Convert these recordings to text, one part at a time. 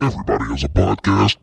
Everybody has a podcast.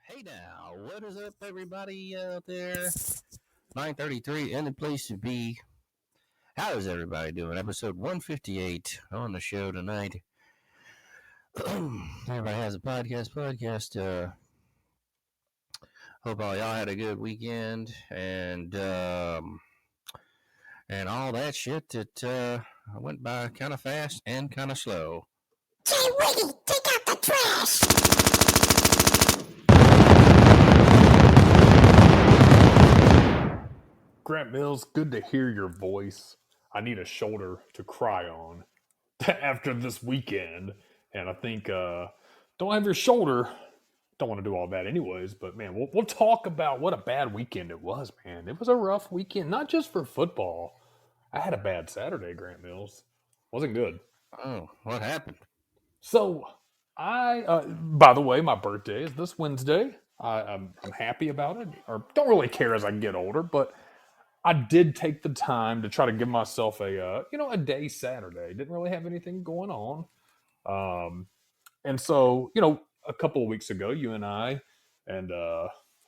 Hey now, what is up, everybody out there? 9:33 and the place to be. How is everybody doing? Episode 158 on the show tonight. Everybody has a podcast. Hope all y'all had a good weekend and all that shit that went by kind of fast and kind of slow. Hey, Wiggy, take out the trash! Grant Mills, good to hear your voice. I need a shoulder to cry on after this weekend. And I think, don't have your shoulder. Don't want to do all that anyways. But, man, we'll talk about what a bad weekend it was, man. It was a rough weekend, not just for football. I had a bad Saturday, Grant Mills. Wasn't good. Oh, what happened? So, by the way, my birthday is this Wednesday. I'm happy about it, or don't really care as I get older, but I did take the time to try to give myself a day Saturday. Didn't really have anything going on, and so a couple of weeks ago, you and I and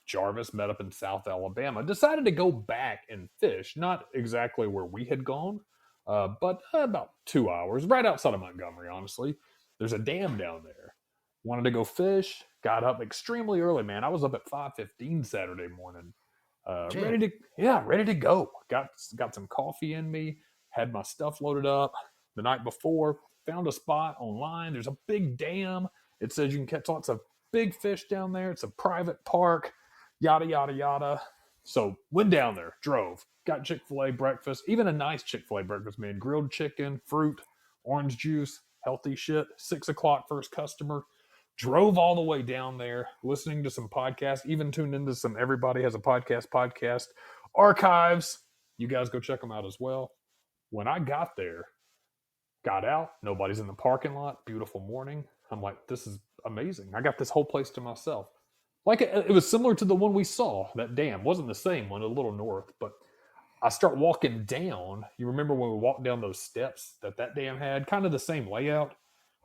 Jarvis met up in South Alabama. Decided to go back and fish, not exactly where we had gone, but about 2 hours, right outside of Montgomery. Honestly, there's a dam down there. Wanted to go fish. Got up extremely early, man. I was up at 5:15 Saturday morning. Shit. ready to go. Got some coffee in me. Had my stuff loaded up the night before. Found a spot online. There's a big dam. It says you can catch lots of big fish down there. It's a private park. Yada yada yada. So went down there, drove, got Chick-fil-A breakfast, even a nice Chick-fil-A breakfast, man. Grilled chicken, fruit, orange juice, healthy shit. 6 o'clock first customer. Drove all the way down there, listening to some podcasts, even tuned into some Everybody Has a Podcast archives. You guys go check them out as well. When I got there, got out, nobody's in the parking lot, beautiful morning. I'm like, this is amazing. I got this whole place to myself. Like it was similar to the one we saw, that dam. Wasn't the same one, a little north, but I start walking down. You remember when we walked down those steps that dam had? Kind of the same layout.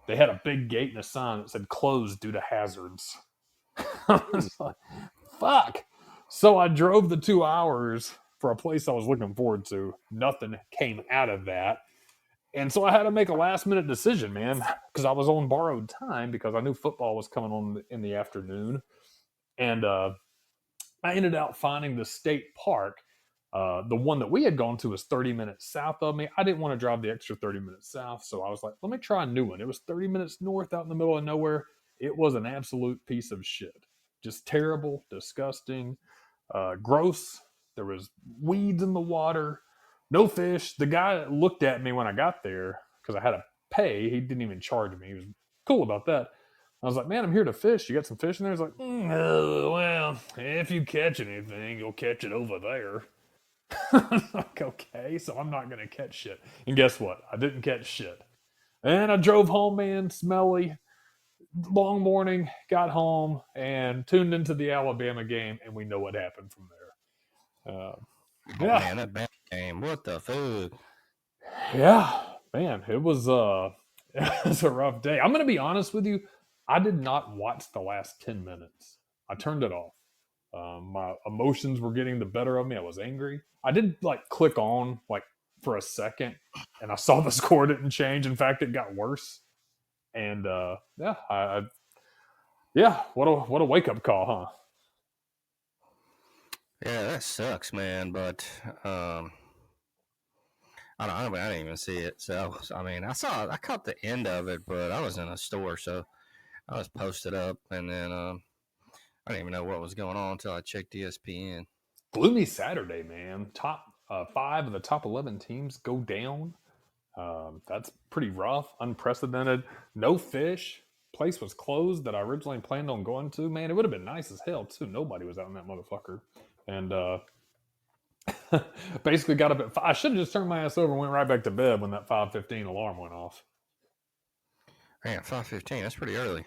They had a big gate and a sign that said closed due to hazards. I was like, fuck. So I drove the 2 hours for a place I was looking forward to. Nothing came out of that. And so I had to make a last minute decision, man, because I was on borrowed time because I knew football was coming on in the afternoon. And I ended up finding the state park. The one that we had gone to was 30 minutes south of me. I didn't want to drive the extra 30 minutes south, so I was like, let me try a new one. It was 30 minutes north out in the middle of nowhere. It was an absolute piece of shit. Just terrible, disgusting, gross. There was weeds in the water, no fish. The guy looked at me when I got there because I had to pay. He didn't even charge me. He was cool about that. I was like, man, I'm here to fish. You got some fish in there? He's like, well, if you catch anything, you'll catch it over there. Like, okay, so I'm not going to catch shit. And guess what? I didn't catch shit. And I drove home, man, smelly. Long morning, got home, and tuned into the Alabama game, and we know what happened from there. Yeah. Man, that bad game. What the fuck? Yeah, man, it was a rough day. I'm going to be honest with you. I did not watch the last 10 minutes. I turned it off. My emotions were getting the better of me. I was angry. I did click on for a second, and I saw the score didn't change. In fact, it got worse. And what a wake up call, huh? Yeah, that sucks, man. But I didn't even see it. So I mean, I caught the end of it, but I was in a store, so I was posted up, and then I didn't even know what was going on until I checked ESPN. Gloomy Saturday, man. Top 5 of the top 11 teams go down. That's pretty rough, unprecedented. No fish. Place was closed that I originally planned on going to. Man, it would have been nice as hell, too. Nobody was out in that motherfucker. And basically got up at 5. I should have just turned my ass over and went right back to bed when that 5:15 alarm went off. Man, 5:15. That's pretty early.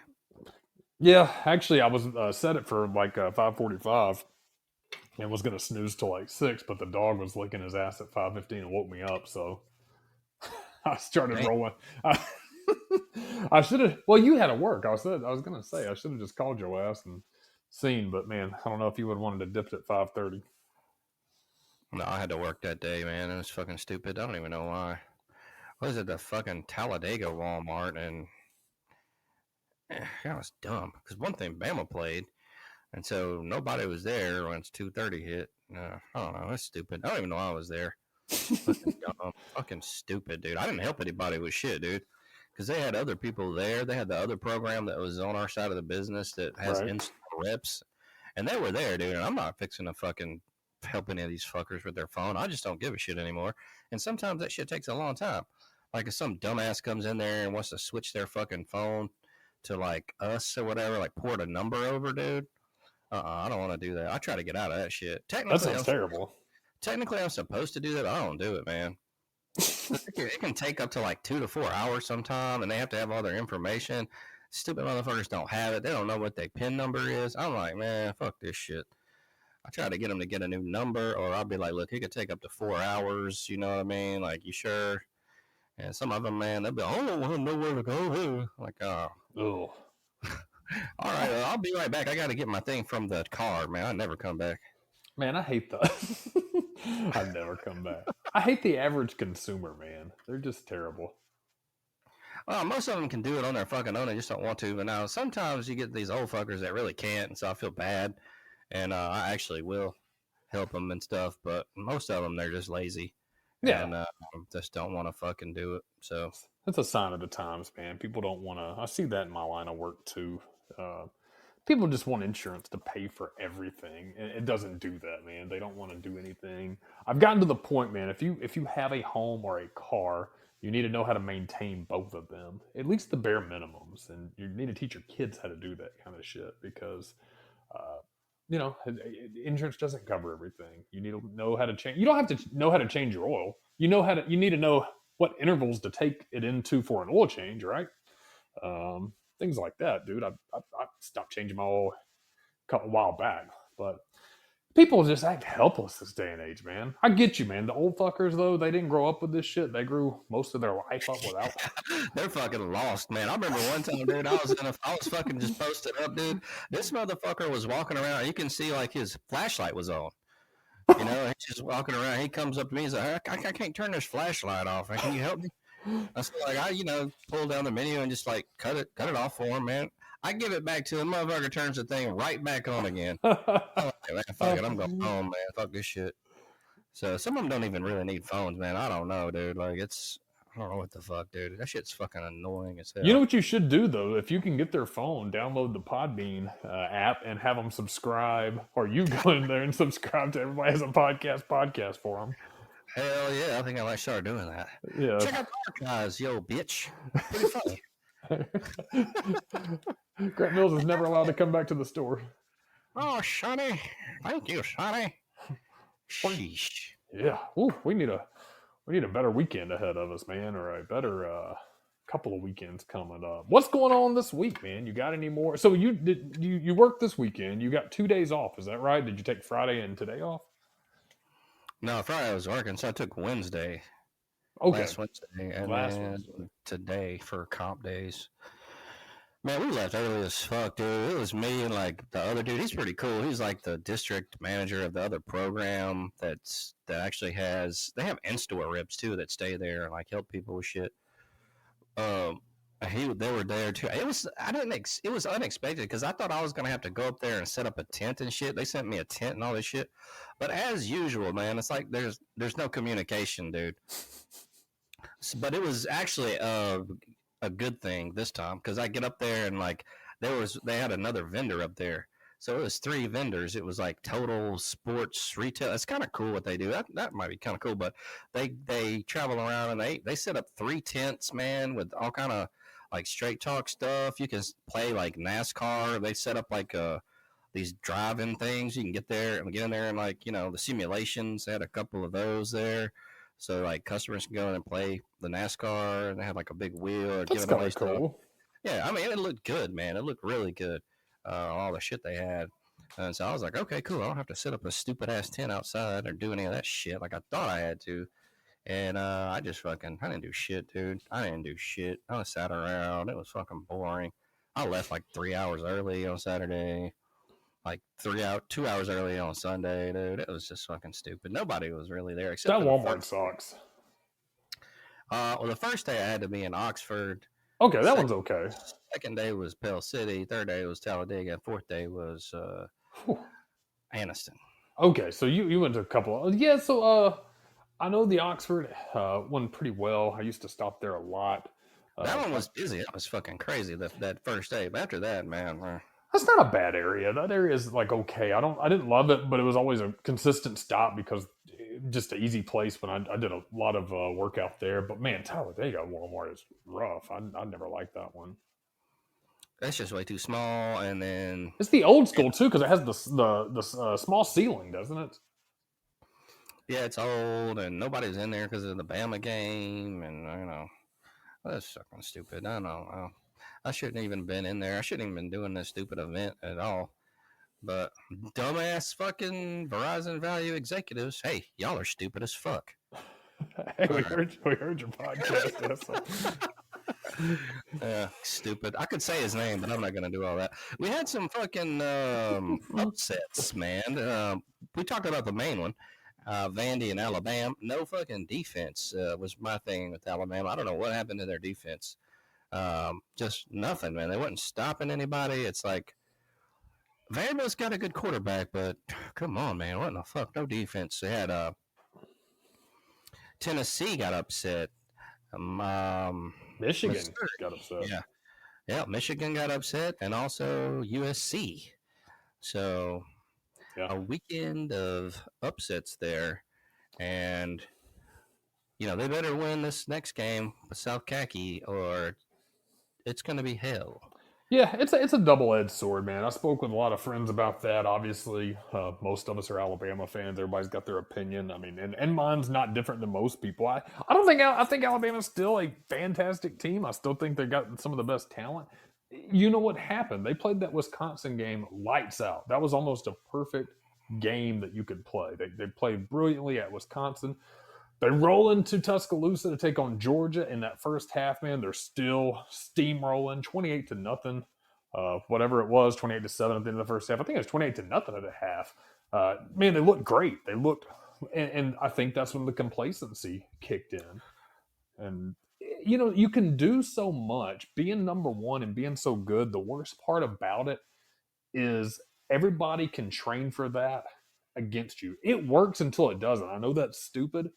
Yeah, actually, I was set it for 5:45 and was going to snooze till 6, but the dog was licking his ass at 5:15 and woke me up, so I started rolling. I should have. Well, you had to work. I was going to say I should have just called your ass and seen, but man, I don't know if you would have wanted to dip it at 5:30. No, I had to work that day, man. It was fucking stupid. I don't even know why. What is it? The fucking Talladega Walmart, and that was dumb. Because one thing, Bama played, and so nobody was there when it's 2:30 hit. I don't know. That's stupid. I don't even know I was there. Fucking dumb. Fucking stupid, dude. I didn't help anybody with shit, dude. Because they had other people there. They had the other program that was on our side of the business that has in-store reps. And they were there, dude. And I'm not fixing to fucking help any of these fuckers with their phone. I just don't give a shit anymore. And sometimes that shit takes a long time. Like if some dumbass comes in there and wants to switch their fucking phone to us or whatever, port a number over, dude. I don't want to do that. I try to get out of that shit. That sounds terrible. Technically, I'm supposed to do that, but I don't do it, man. It can take up to 2 to 4 hours sometime, and they have to have all their information. Stupid motherfuckers don't have it. They don't know what their PIN number is. I'm like, man, fuck this shit. I try to get them to get a new number, or I'll be like, look, it could take up to 4 hours. You know what I mean? You sure? And some of them, man, they'll be like, oh, I don't know where to go. Like, oh. Ugh. All right, I'll be right back. I got to get my thing from the car, man. I never come back. Man, I hate that. I never come back. I hate the average consumer, man. They're just terrible. Well, most of them can do it on their fucking own. They just don't want to. But now, sometimes you get these old fuckers that really can't, and so I feel bad. And I actually will help them and stuff, but most of them they're just lazy and just don't want to fucking do it. So That's a sign of the times, man. People don't want to. I see that in my line of work too. People just want insurance to pay for everything, and it doesn't do that, man. They don't want to do anything. I've gotten to the point, man. If you have a home or a car, you need to know how to maintain both of them, at least the bare minimums, and you need to teach your kids how to do that kind of shit because, insurance doesn't cover everything. You need to know how to change. You don't have to know how to change your oil. You need to know what intervals to take it into for an oil change, right? Things like that, dude. I stopped changing my oil a while back, but people just act helpless this day and age, man. I get you, man. The old fuckers, though, they didn't grow up with this shit. They grew most of their life up without it. They're fucking lost, man. I remember one time, dude, I was fucking just posted up, dude. This motherfucker was walking around. You can see like his flashlight was on. You know, he's just walking around. He comes up to me. He's like, I can't turn this flashlight off. Can you help me? I was like, pull down the menu and just like cut it off for him, man. I give it back to him. Motherfucker turns the thing right back on again. I'm like, man, fuck it. I'm going home, man. Fuck this shit. So some of them don't even really need phones, man. I don't know, dude. Like I don't know what the fuck, dude. That shit's fucking annoying as hell. You know what you should do, though? If you can get their phone, download the Podbean app and have them subscribe, or you go in there and subscribe to Everybody Has a Podcast for them. Hell yeah, I think I might start doing that. Yeah. Check out the archives, yo bitch. Pretty funny. Grant Mills is never allowed to come back to the store. Oh, Sonny. Thank you, Sonny. Sheesh. Yeah. Ooh, we need a better weekend ahead of us, man, or a better couple of weekends coming up. What's going on this week, man? You got any more? So you worked this weekend. You got 2 days off. Is that right? Did you take Friday and today off? No, Friday I was working, so I took Wednesday. Okay. Last Wednesday, and then today for comp days. Man, we left early as fuck, dude. It was me and like the other dude. He's pretty cool. He's like the district manager of the other program that actually has. They have in-store reps too that stay there and like help people with shit. They were there too. It was unexpected because I thought I was gonna have to go up there and set up a tent and shit. They sent me a tent and all this shit, but as usual, man, it's like there's no communication, dude. But it was actually a good thing this time because I get up there and like they had another vendor up there, so it was 3 vendors. It was like total sports retail. It's kind of cool what they do. That might be kind of cool, but they travel around and they set up 3 tents, man, with all kind of like straight talk stuff. You can play like NASCAR. They set up like these driving things. You can get in there and like the simulations. They had a couple of those there. So like customers can go in and play the NASCAR, and they have like a big wheel. That's kind of cool. Yeah, I mean it looked good, man. It looked really good. All the shit they had, and so I was like, okay, cool. I don't have to set up a stupid ass tent outside or do any of that shit like I thought I had to. And I didn't do shit, dude. I didn't do shit. I was sat around. It was fucking boring. I left like 3 hours early on Saturday. Like 2 hours early on Sunday, dude. It was just fucking stupid. Nobody was really there except that Walmart sucks. Well, the first day I had to be in Oxford. Okay, that one's okay. Second day was Pell City. Third day was Talladega. Fourth day was Anniston. Okay, so you went to a couple. Yeah, so I know the Oxford one pretty well. I used to stop there a lot. That one was busy. That was fucking crazy. That first day, but after that, man. That's not a bad area. That area is like okay. I didn't love it, but it was always a consistent stop because just an easy place when I did a lot of work out there. But man, Talladega Walmart is rough. I never liked that one. That's just way too small, and then it's the old school too because it has the small ceiling, doesn't it? Yeah, it's old, and nobody's in there because of the Bama game, and that's fucking stupid. I know. I shouldn't even been in there. I shouldn't even been doing this stupid event at all. But dumbass fucking Verizon Value executives, hey, y'all are stupid as fuck. Hey, we heard your podcast. Yeah, stupid. I could say his name, but I'm not gonna do all that. We had some fucking upsets, man. We talked about the main one, Vandy and Alabama. No fucking defense was my thing with Alabama. I don't know what happened to their defense. Just nothing, man. They wasn't stopping anybody. It's like Vanderbilt's got a good quarterback, but come on, man. What in the fuck? No defense. They had Tennessee got upset. Michigan Missouri. got upset. Yeah, Michigan got upset, and also USC. So Yeah. a weekend of upsets there, and they better win this next game with South Khaki, or it's going to be hell. Yeah, it's a double-edged sword, man. I spoke with a lot of friends about that. Obviously, most of us are Alabama fans. Everybody's got their opinion. I mean, and mine's not different than most people. I think Alabama's still a fantastic team. I still think they got some of the best talent. You know what happened? They played that Wisconsin game lights out. That was almost a perfect game that you could play. They played brilliantly at Wisconsin. They roll into Tuscaloosa to take on Georgia in that first half, man. They're still steamrolling, 28-0. Whatever it was, 28-7 at the end of the first half. I think it was 28-0 at the half. Man, they looked great. They looked, and I think that's when the complacency kicked in. And you can do so much. Being number one and being so good, the worst part about it is everybody can train for that against you. It works until it doesn't. I know that's stupid.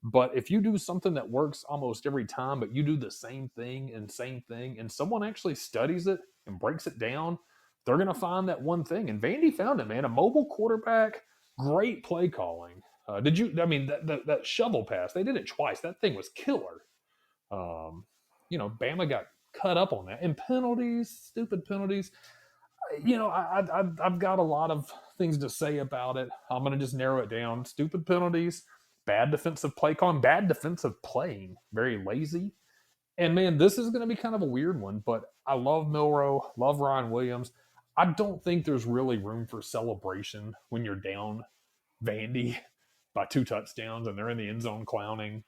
But if you do something that works almost every time, but you do the same thing, and someone actually studies it and breaks it down, they're going to find that one thing. And Vandy found it, man. A mobile quarterback, great play calling. That shovel pass, they did it twice. That thing was killer. Bama got cut up on that. And penalties, stupid penalties. I've got a lot of things to say about it. I'm going to just narrow it down. Stupid penalties. Bad defensive play calling, bad defensive playing, very lazy. And man, this is going to be kind of a weird one, but I love Milroe, love Ryan Williams. I don't think there's really room for celebration when you're down Vandy by 2 touchdowns and they're in the end zone clowning.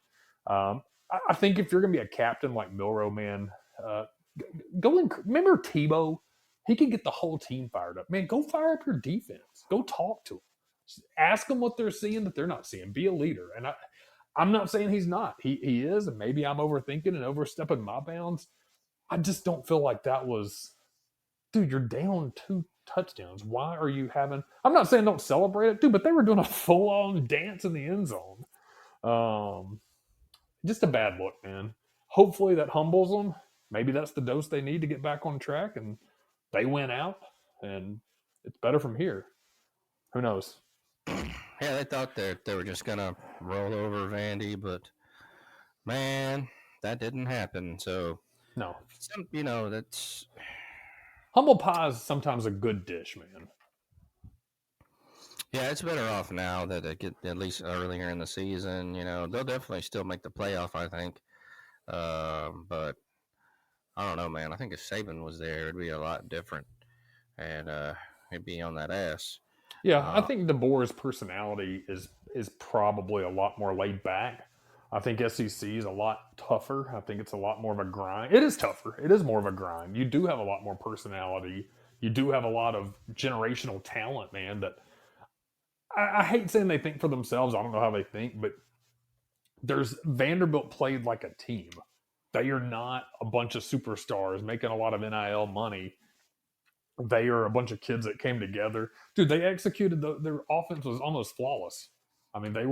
I think if you're going to be a captain like Milroe, man, remember Tebow? He could get the whole team fired up. Man, go fire up your defense. Go talk to them. Ask them what they're seeing that they're not seeing. Be a leader. And I'm not saying he's not. He is, and maybe I'm overthinking and overstepping my bounds. I just don't feel like that was, dude, you're down 2 touchdowns. Why are you having, I'm not saying don't celebrate it, dude, but they were doing a full-on dance in the end zone. Just a bad look, man. Hopefully that humbles them. Maybe that's the dose they need to get back on track, and they win out, and it's better from here. Who knows? Yeah, they thought that they were just going to roll over Vandy, but man, that didn't happen. So, no. That's... Humble pie is sometimes a good dish, man. Yeah, it's better off now that they get at least earlier in the season. They'll definitely still make the playoff, I think. But I don't know, man. I think if Saban was there, it'd be a lot different. And he'd be on that ass. Yeah, I think DeBoer's personality is probably a lot more laid back. I think SEC is a lot tougher. I think it's a lot more of a grind. It is tougher. It is more of a grind. You do have a lot more personality. You do have a lot of generational talent, man, that I hate saying they think for themselves. I don't know how they think, but Vanderbilt played like a team. They are not a bunch of superstars making a lot of NIL money. They are a bunch of kids that came together. Dude, they executed their offense was almost flawless. I mean, they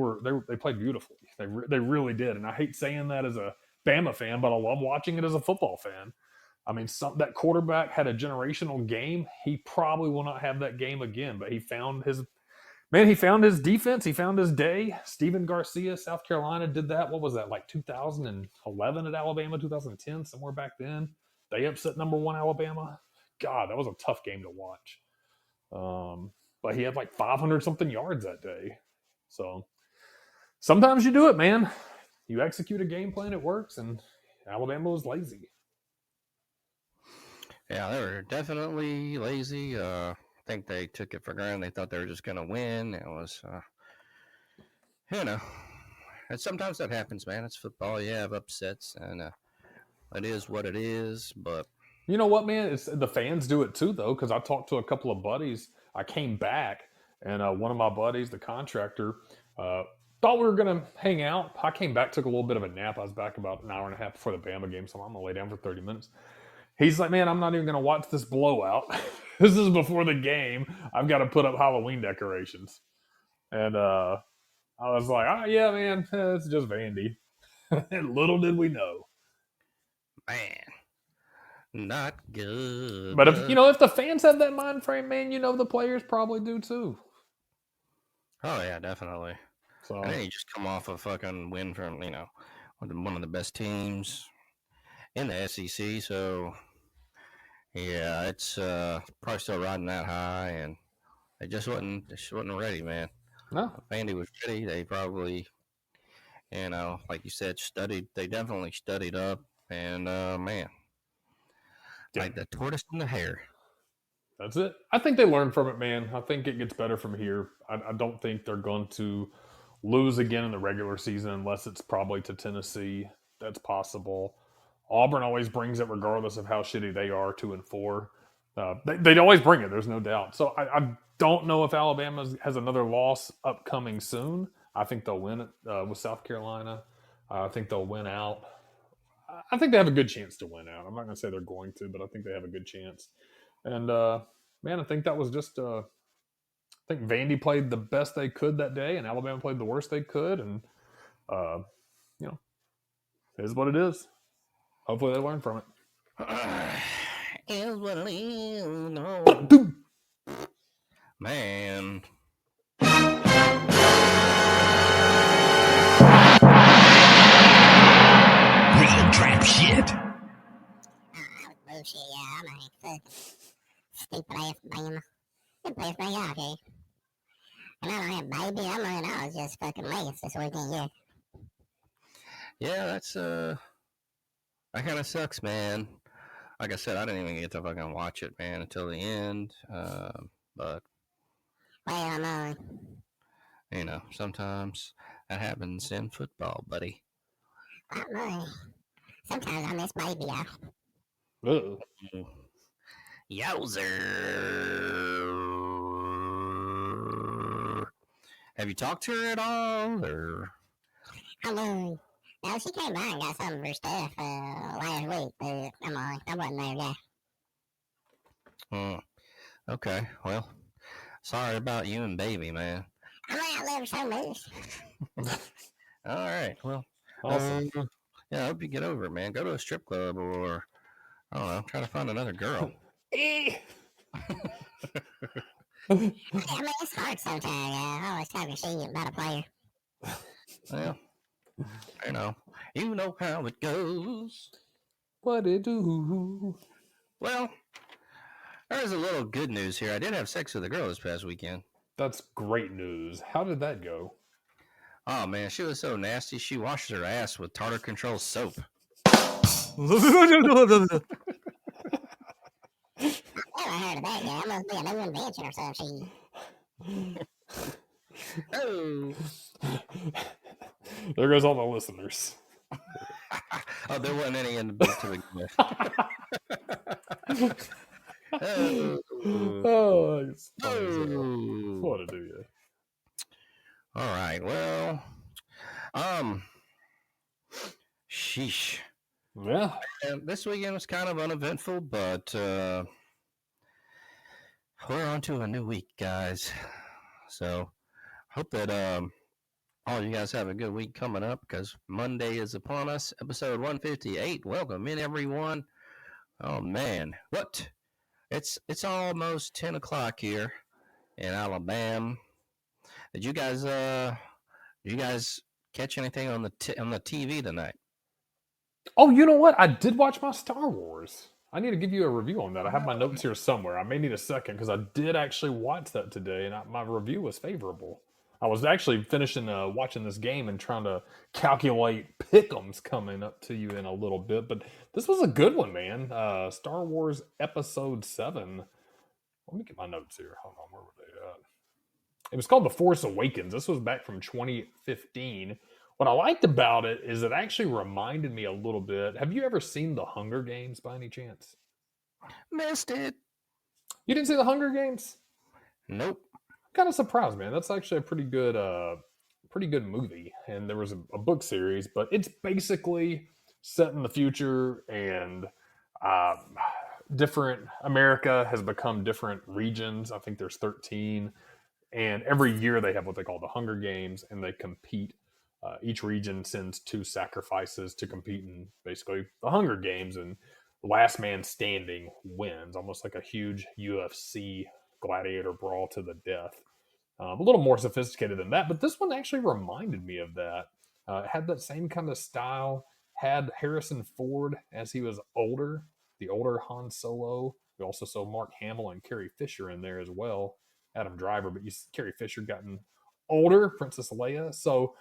played beautifully. They really did. And I hate saying that as a Bama fan, but I love watching it as a football fan. I mean, that quarterback had a generational game. He probably will not have that game again, but he found his defense. He found his day. Steven Garcia, South Carolina, did that. What was that, like 2011 at Alabama, 2010, somewhere back then? They upset number 1 Alabama. God, that was a tough game to watch. But he had like 500-something yards that day. So sometimes you do it, man. You execute a game plan, it works, and Alabama was lazy. Yeah, they were definitely lazy. I think they took it for granted. They thought they were just going to win. It was, and sometimes that happens, man. It's football. You have upsets, and it is what it is, but you know what, man? The fans do it too, though, because I talked to a couple of buddies. I came back, and one of my buddies, the contractor, thought we were going to hang out. I came back, took a little bit of a nap. I was back about an hour and a half before the Bama game, so I'm going to lay down for 30 minutes. He's like, man, I'm not even going to watch this blowout. This is before the game. I've got to put up Halloween decorations. And I was like, oh, yeah, man, it's just Vandy. And little did we know. Man, not good. But if the fans have that mind frame, man, the players probably do too. Oh, yeah, definitely. So, And then you just come off a fucking win from, one of the best teams in the SEC. So, yeah, it's probably still riding that high, and they just wasn't ready, man. no. If Vandy was ready, they probably, like you said, studied. They definitely studied up, and man, like the tortoise and the hare. That's it. I think they learned from it, man. I think it gets better from here. I don't think they're going to lose again in the regular season unless it's probably to Tennessee. That's possible. Auburn always brings it regardless of how shitty they are, 2-4. They'd always bring it, there's no doubt. So I don't know if Alabama has another loss upcoming soon. I think they'll win it with South Carolina. I think they'll win out. I think they have a good chance to win out. I'm not going to say they're going to, but I think they have a good chance. And, man, I think that was just I think Vandy played the best they could that day, and Alabama played the worst they could. And, it is what it is. Hopefully they learn from it. Is what it is. No. Man. Real trap shit. Bullshit, yeah, I'm like, fuck. Stupid ass Bama. Good place for y'all, okay? And I don't have baby, I'm running out just fucking last this weekend, yeah. Yeah, that's that kind of sucks, man. Like I said, I didn't even get to fucking watch it, man, until the end. But Well, sometimes that happens in football, buddy. I don't know. Sometimes I miss baby, yeah. Uh-oh. Yowzer. Have you talked to her at all, or? Hello. No, she came by and got some of her stuff last week, but I wasn't there, yeah. Okay, well, sorry about you and baby, man. I might outlive her so much. All right, well, Awesome. yeah, I hope you get over it, man. Go to a strip club or, I don't know, try to find another girl. I mean, it's hard sometimes. I always talk to shit about a player. Well, you know how it goes. What it do? Well, there's a little good news here. I did have sex with a girl this past weekend. That's great news. How did that go? Oh, man, she was so nasty, she washes her ass with tartar control soap. Never heard of that, yeah. That must be a new invention or something. Oh. There goes all the listeners. Oh, there wasn't any in the book to begin with. Oh, it's Oh. what to do, yeah. All right. Well, sheesh. Yeah. And this weekend was kind of uneventful, but we're on to a new week, guys. So hope that all you guys have a good week coming up, because Monday is upon us. Episode 158. Welcome in, everyone. Oh man, what? It's almost 10 o'clock here in Alabama. Did you guys catch anything on the TV tonight? Oh, you know what? I did watch my Star Wars. I need to give you a review on that. I have my notes here somewhere. I may need a second because I did actually watch that today, and my review was favorable. I was actually finishing watching this game and trying to calculate pick'ems coming up to you in a little bit, but this was a good one, man. Star Wars Episode 7. Let me get my notes here. Hold on, where were they at? It was called The Force Awakens. This was back from 2015. What I liked about it is it actually reminded me a little bit. Have you ever seen The Hunger Games by any chance? Missed it. You didn't see The Hunger Games? Nope. Kind of surprised, man. That's actually a pretty good movie. And there was a book series, but it's basically set in the future, and different. America has become different regions. I think there's 13, and every year they have what they call the Hunger Games, and they compete. Each region sends 2 sacrifices to compete in basically the Hunger Games, and last man standing wins, almost like a huge UFC gladiator brawl to the death. A little more sophisticated than that, but this one actually reminded me of that. It had that same kind of style. Had Harrison Ford as he was older, the older Han Solo. We also saw Mark Hamill and Carrie Fisher in there as well. Adam Driver, but Carrie Fisher gotten older, Princess Leia. So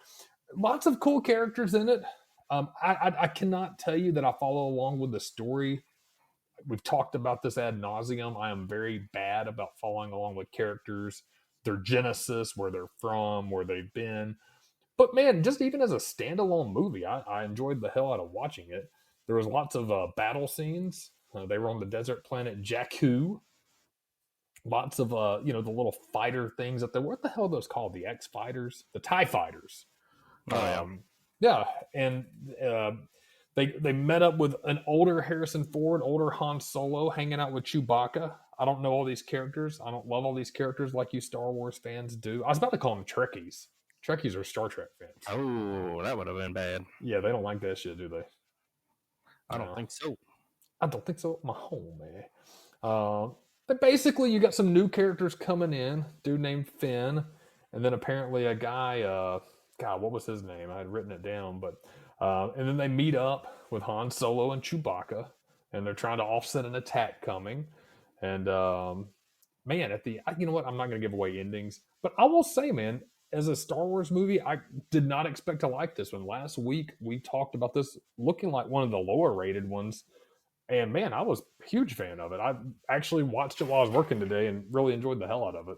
lots of cool characters in it. I cannot tell you that I follow along with the story. We've talked about this ad nauseum. I am very bad about following along with characters, their genesis, where they're from, where they've been. But man, just even as a standalone movie, I enjoyed the hell out of watching it. There was lots of battle scenes. They were on the desert planet Jakku. Lots of the little fighter things up there. What the hell are those called? The X fighters, the TIE fighters. Yeah, and they met up with an older Harrison Ford, older Han Solo, hanging out with Chewbacca. I don't know all these characters. I don't love all these characters like you Star Wars fans do. I was about to call them Trekkies. Trekkies are Star Trek fans. Oh, that would have been bad. Yeah, they don't like that shit, do they? I don't think so. I don't think so, my homie. But basically, you got some new characters coming in. Dude named Finn, and then apparently a guy. God, what was his name? I had written it down, but and then they meet up with Han Solo and Chewbacca, and they're trying to offset an attack coming. And man, you know what? I'm not going to give away endings, but I will say, man, as a Star Wars movie, I did not expect to like this one. Last week we talked about this looking like one of the lower rated ones. And man, I was a huge fan of it. I actually watched it while I was working today and really enjoyed the hell out of it.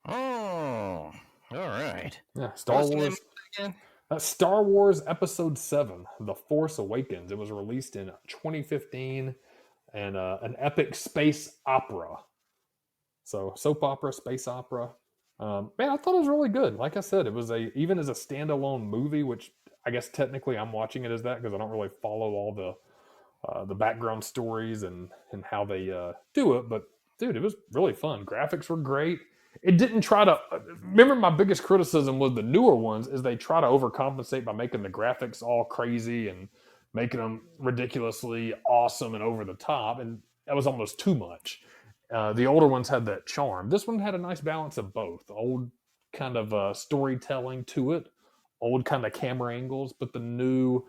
Oh, all right. Yeah, Star Wars. Star Wars Episode 7, The Force Awakens. It was released in 2015 and an epic space opera. So soap opera, space opera. Man, I thought it was really good. Like I said, it was even as a standalone movie, which I guess technically I'm watching it as that because I don't really follow all the background stories and how they do it. But dude, it was really fun. Graphics were great. It didn't try to remember my biggest criticism was the newer ones is they try to overcompensate by making the graphics all crazy and making them ridiculously awesome and over the top. And that was almost too much. The older ones had that charm. This one had a nice balance of both. Old kind of storytelling to it, old kind of camera angles, but the new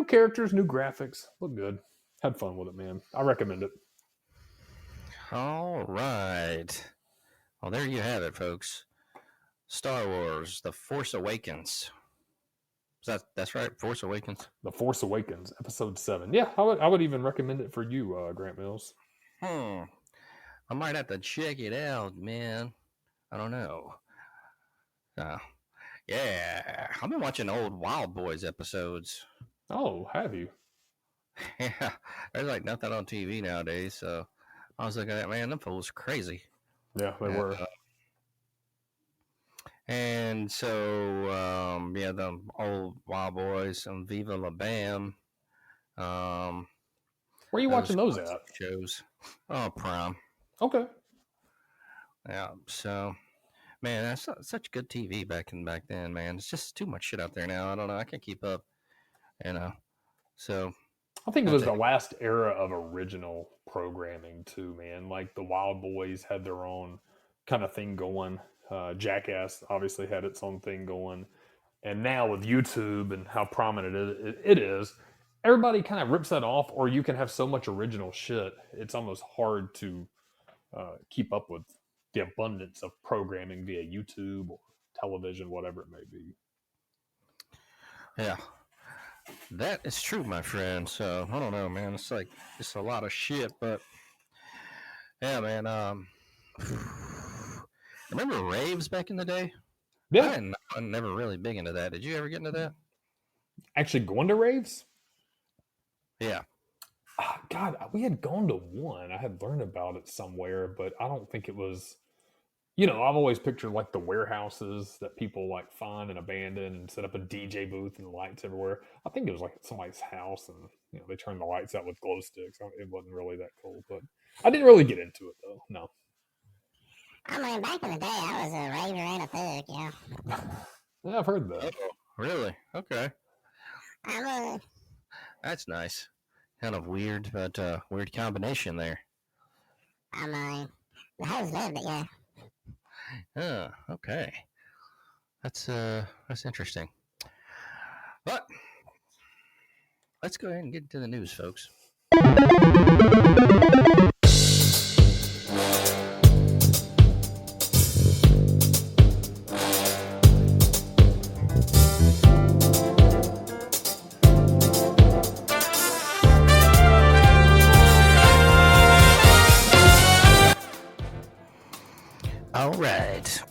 characters, new graphics. Look good. Had fun with it, man. I recommend it. All right. Well, there you have it, folks. Star Wars: The Force Awakens. That's right? Force Awakens. The Force Awakens, Episode 7. Yeah, I would even recommend it for you, Grant Mills. I might have to check it out, man. I don't know. Yeah, I've been watching old Wild Boys episodes. Oh, have you? Yeah, there's like nothing on TV nowadays, so I was looking at, man, them fools crazy. Yeah, they were. And so, the old Wild Boys, some Viva La Bam. Where are you watching those at? Shows. Oh, Prime. Okay. Yeah, so, man, that's such good TV back then, man. It's just too much shit out there now. I don't know. I can't keep up, So, I think it was the last era of original programming too, man. Like the Wild Boys had their own kind of thing going. Jackass obviously had its own thing going. And now with YouTube and how prominent it is, everybody kind of rips that off, or you can have so much original shit. It's almost hard to keep up with the abundance of programming via YouTube or television, whatever it may be. Yeah. That is true, my friend. So I don't know, man. It's like it's a lot of shit, but yeah, man. Remember raves back in the day? Yeah, I'm never really big into that. Did you ever get into that? Actually, going to raves? Yeah. God, we had gone to one. I had learned about it somewhere, but I don't think it was. I've always pictured like the warehouses that people like find and abandon and set up a DJ booth and lights everywhere. I think it was like at somebody's house and they turned the lights out with glow sticks. It wasn't really that cool, but I didn't really get into it though. No. I mean, back in the day, I was a raver and a thug, Yeah, I've heard that. Oh, really? Okay. I'm That's nice. Kind of weird, but weird combination there. I mean, the hoes lived it, yeah. Oh, okay. That's interesting. But let's go ahead and get into the news, folks. All right.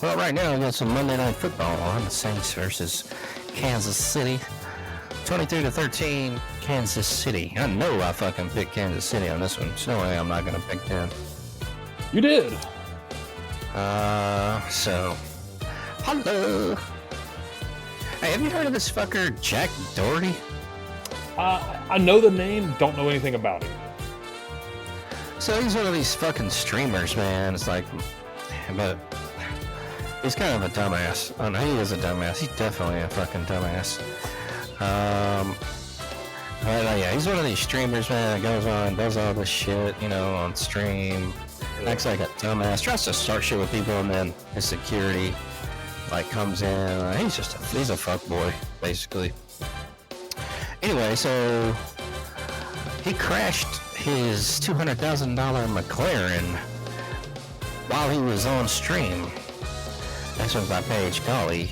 Well, right now we got some Monday Night Football on. The Saints versus Kansas City. 23-13, Kansas City. I know I fucking picked Kansas City on this one. There's no way I'm not going to pick them. You did. So, hello. Hey, have you heard of this fucker, Jack Doherty? I know the name, don't know anything about it. So he's one of these fucking streamers, man. It's like, but he's kind of a dumbass. Oh no, he is a dumbass. He's definitely a fucking dumbass. But yeah, he's one of these streamers, man, that goes on, does all this shit, on stream. Acts like a dumbass. Tries to start shit with people, and then his security, comes in. He's a fuckboy, basically. Anyway, so he crashed his $200,000 McLaren while he was on stream. That's what by Page Golly,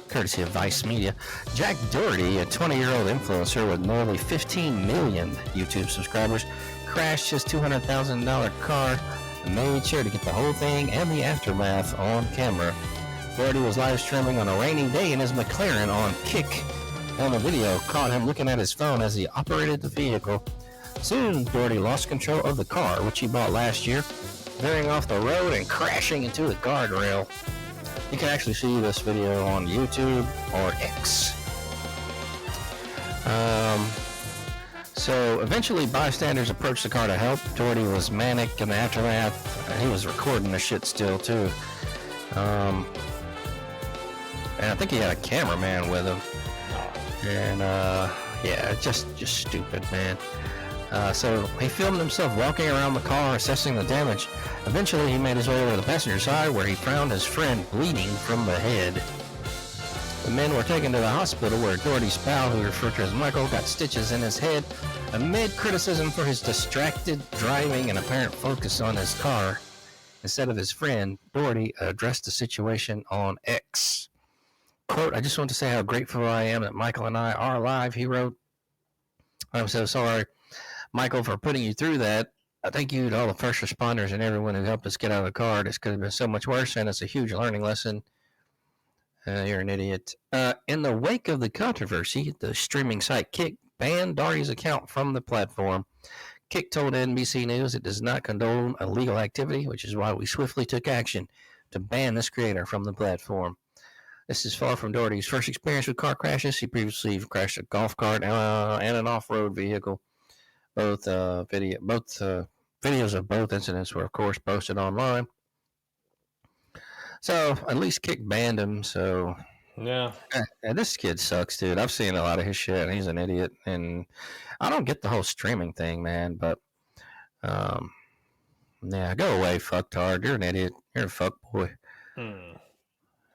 courtesy of Vice Media. Jack Doherty, a 20-year-old influencer with nearly 15 million YouTube subscribers, crashed his $200,000 car and made sure to get the whole thing and the aftermath on camera. Doherty was live streaming on a rainy day in his McLaren on Kick, and the video caught him looking at his phone as he operated the vehicle. Soon, Doherty lost control of the car, which he bought last year, veering off the road and crashing into a guardrail. You can actually see this video on YouTube or X. So eventually bystanders approached the car to help. Doherty was manic in the aftermath. He was recording the shit still too. And I think he had a cameraman with him. And yeah, just stupid, man. So he filmed himself walking around the car, assessing the damage. Eventually, he made his way over to the passenger side, where he found his friend bleeding from the head. The men were taken to the hospital, where Doherty's pal, who referred to as Michael, got stitches in his head. Amid criticism for his distracted driving and apparent focus on his car, instead of his friend, Doherty addressed the situation on X. Quote, "I just want to say how grateful I am that Michael and I are alive," he wrote. "I'm so sorry, Michael, for putting you through that. I thank you to all the first responders and everyone who helped us get out of the car. This could have been so much worse, and it's a huge learning lesson. You're an idiot." In the wake of the controversy, the streaming site Kick banned Doherty's account from the platform. Kick told NBC News it does not condone illegal activity, which is why we swiftly took action to ban this creator from the platform. This is far from Doherty's first experience with car crashes. He previously crashed a golf cart and an off-road vehicle. Both videos of both incidents were, of course, posted online. So at least Kick banned him. So yeah, this kid sucks, dude. I've seen a lot of his shit, and he's an idiot. And I don't get the whole streaming thing, man. But yeah, go away, fucktard. You're an idiot. You're a fuckboy.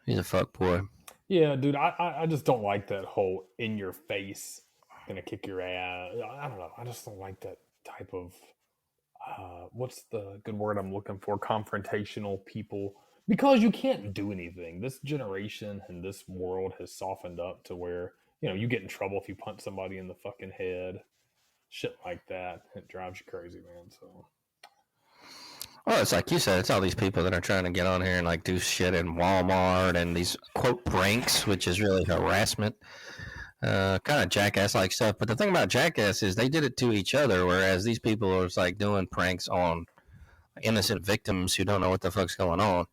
He's a fuckboy. Yeah, dude. I just don't like that whole in your face, gonna kick your ass. I don't know. I just don't like that type of what's the good word I'm looking for? Confrontational people. Because you can't do anything. This generation and this world has softened up to where, you get in trouble if you punch somebody in the fucking head. Shit like that. It drives you crazy, man. So Well, it's like you said, it's all these people that are trying to get on here and do shit in Walmart and these quote pranks, which is really harassment. Kind of jackass-like stuff. But the thing about jackass is they did it to each other, whereas these people are doing pranks on innocent victims who don't know what the fuck's going on.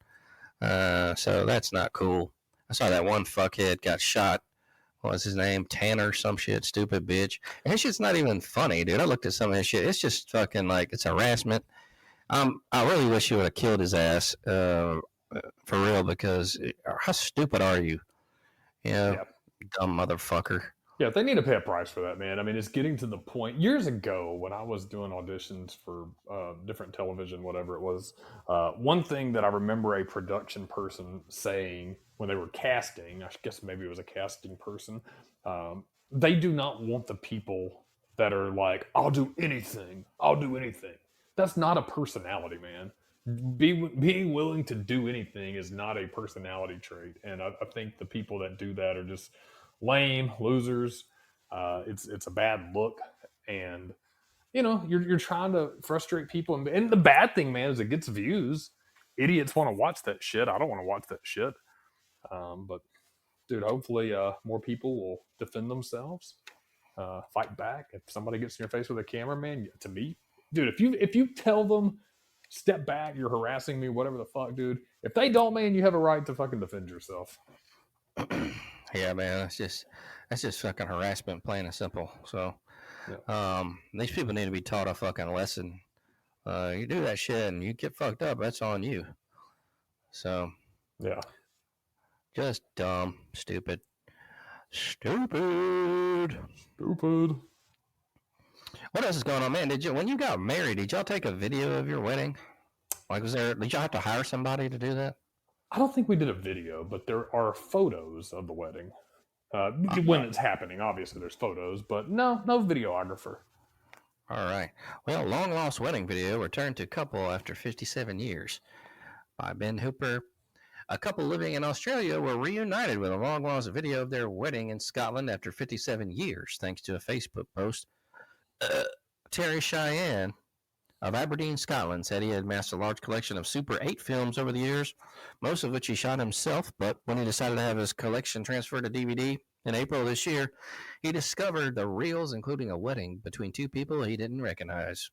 So that's not cool. I saw that one fuckhead got shot. What was his name? Tanner, some shit, stupid bitch. And his shit's not even funny, dude. I looked at some of his shit. It's just fucking like, it's harassment. I really wish you would have killed his ass, for real, because how stupid are you? Yeah. Dumb motherfucker. Yeah, they need to pay a price for that, man. I mean, it's getting to the point. Years ago, when I was doing auditions for different television, whatever it was, one thing that I remember a production person saying when they were casting, I guess maybe it was a casting person, they do not want the people that are like, I'll do anything. I'll do anything. That's not a personality, man. Being willing to do anything is not a personality trait. And I think the people that do that are just lame losers. It's a bad look, and you're trying to frustrate people. And the bad thing, man, is it gets views. Idiots want to watch that shit. I don't want to watch that shit. But dude, hopefully more people will defend themselves, fight back. If somebody gets in your face with a camera, man, to me, dude, if you tell them step back, you're harassing me, whatever the fuck, dude. If they don't, man, you have a right to fucking defend yourself. Yeah, man, that's just fucking harassment, plain and simple. So, these people need to be taught a fucking lesson. You do that shit and you get fucked up, that's on you. So, yeah, just dumb, stupid. What else is going on, man? When you got married, did y'all take a video of your wedding? Like, did y'all have to hire somebody to do that? I don't think we did a video, but there are photos of the wedding. When it's happening, obviously there's photos, but no videographer. All right. Well, long lost wedding video returned to couple after 57 years by Ben Hooper. A couple living in Australia were reunited with a long lost video of their wedding in Scotland after 57 years, thanks to a Facebook post. Terry Cheyenne of Aberdeen, Scotland, said he had amassed a large collection of Super 8 films over the years, most of which he shot himself, but when he decided to have his collection transferred to DVD in April of this year, he discovered the reels, including a wedding between two people he didn't recognize.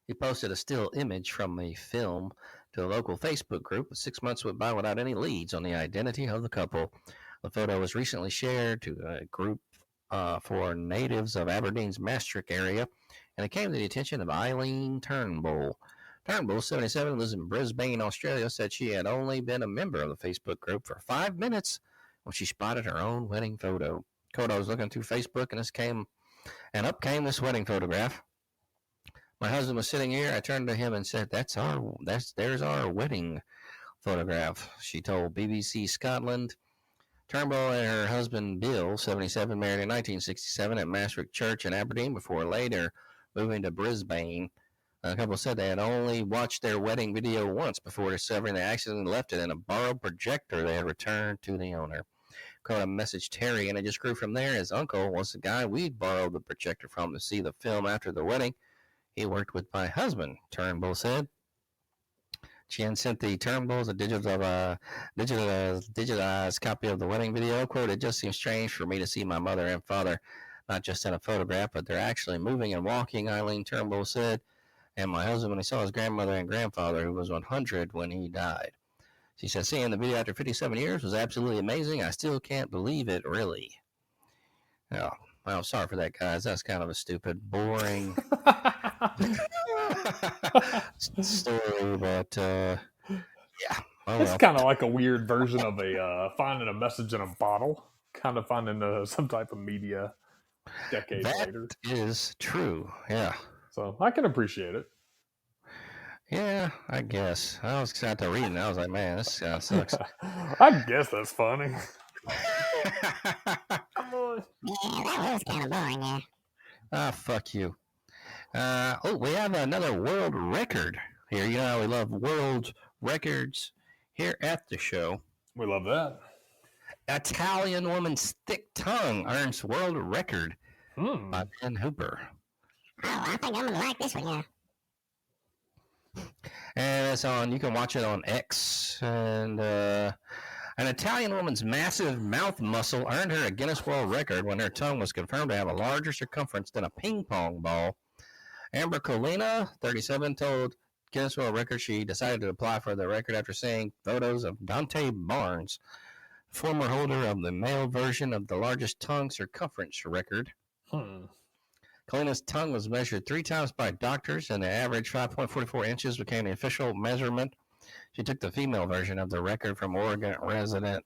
He posted a still image from the film to a local Facebook group, but 6 months went by without any leads on the identity of the couple. The photo was recently shared to a group for natives of Aberdeen's Maastricht area, and it came to the attention of Eileen Turnbull. Turnbull, 77, lives in Brisbane, Australia, said she had only been a member of the Facebook group for 5 minutes when she spotted her own wedding photo. Kodo was looking through Facebook, and up came this wedding photograph. My husband was sitting here. I turned to him and said, there's our wedding photograph, she told BBC Scotland. Turnbull and her husband Bill, 77, married in 1967 at Maastricht Church in Aberdeen before later moving to Brisbane. A couple said they had only watched their wedding video once before discovering they accidentally left it in a borrowed projector they had returned to the owner. Coda messaged Terry, and it just grew from there. His uncle was the guy we'd borrowed the projector from to see the film after the wedding. He worked with my husband, Turnbull said. Chen sent the Turnbulls a digitized copy of the wedding video. Quote, it just seems strange for me to see my mother and father, not just in a photograph, but they're actually moving and walking, Eileen Turnbull said. And my husband, when he saw his grandmother and grandfather, who was 100 when he died. She said, seeing the video after 57 years was absolutely amazing. I still can't believe it, really. Oh, well, sorry for that, guys. That's kind of a stupid, boring story, but yeah. Oh, it's kind of like a weird version of finding a message in a bottle, kind of finding some type of media decades later. That is true, yeah. So I can appreciate it. Yeah, I guess. I was excited to read it, and I was like, man, this kind of sucks. I guess that's funny. Come on. Yeah, that was kind of boring there. Ah, fuck you. We have another world record here. You know how we love world records here at the show. We love that. Italian woman's thick tongue earns world record by Ben Hooper. Oh, I think I'm going to like this one, yeah. And it's on, you can watch it on X. And an Italian woman's massive mouth muscle earned her a Guinness World Record when her tongue was confirmed to have a larger circumference than a ping pong ball. Amber Colina, 37, told Guinness World Record. She decided to apply for the record after seeing photos of Dante Barnes, former holder of the male version of the largest tongue circumference record. Kalina's tongue was measured 3 times by doctors, and the average 5.44 inches became the official measurement. She took the female version of the record from Oregon resident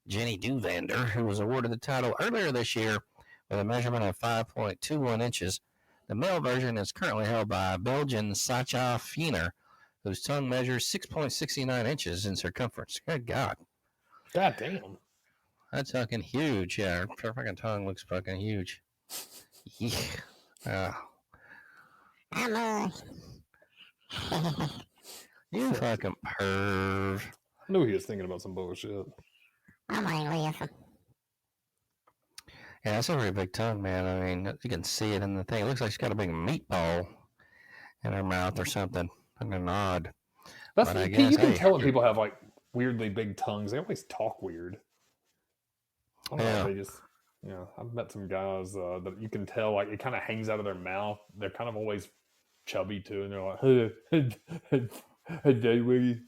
Jenny Duvander, who was awarded the title earlier this year with a measurement of 5.21 inches. The male version is currently held by Belgian Sacha Fiener, whose tongue measures 6.69 inches in circumference. Good God. God damn. That's fucking huge. Yeah, her fucking tongue looks fucking huge. Yeah. I'm You fucking perv. I knew he was thinking about some bullshit. I'm angry with him. Yeah, that's a very big tongue, man. I mean, you can see it in the thing. It looks like she's got a big meatball in her mouth or something. Fucking odd. That's But I you guess, can hey, tell when people have like weirdly big tongues. They always talk weird. I don't know, Yeah. they just, I've met some guys that you can tell like it kind of hangs out of their mouth. They're kind of always chubby too, and they're like, hey, day, Wiggy.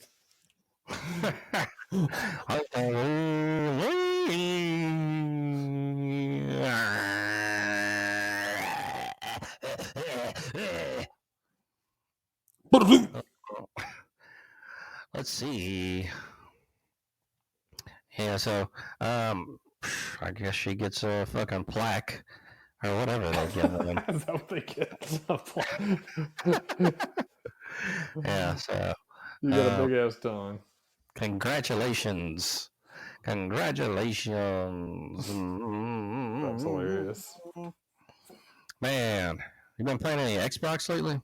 Let's see. Yeah, so I guess she gets a fucking plaque or whatever they give them. Is that what they get? Yeah, so You got a big ass tongue. congratulations. Congratulations. That's hilarious. Man, you been playing any Xbox lately?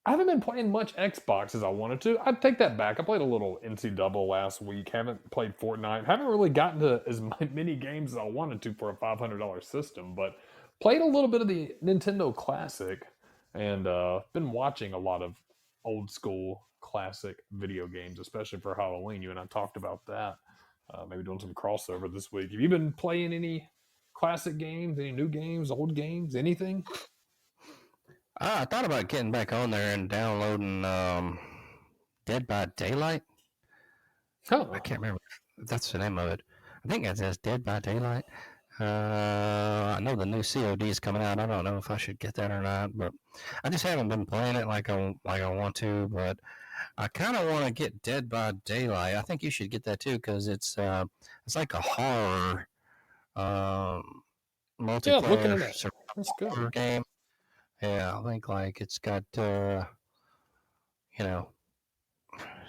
I haven't been playing much Xbox as I wanted to. I'd take that back. I played a little NCAA last week. Haven't played Fortnite. Haven't really gotten to as many games as I wanted to for a $500 system, but played a little bit of the Nintendo Classic and been watching a lot of old school classic video games, especially for Halloween. You and I talked about that. Maybe doing some crossover this week. Have you been playing any classic games, any new games, old games, anything? I thought about getting back on there and downloading Dead by Daylight. Oh. I can't remember if that's the name of it. I think it says Dead by Daylight. I know the new COD is coming out. I don't know if I should get that or not, but I just haven't been playing it like I want to. But I kind of want to get Dead by Daylight. I think you should get that too because it's like a horror multiplayer survivor game. Yeah, I think like it's got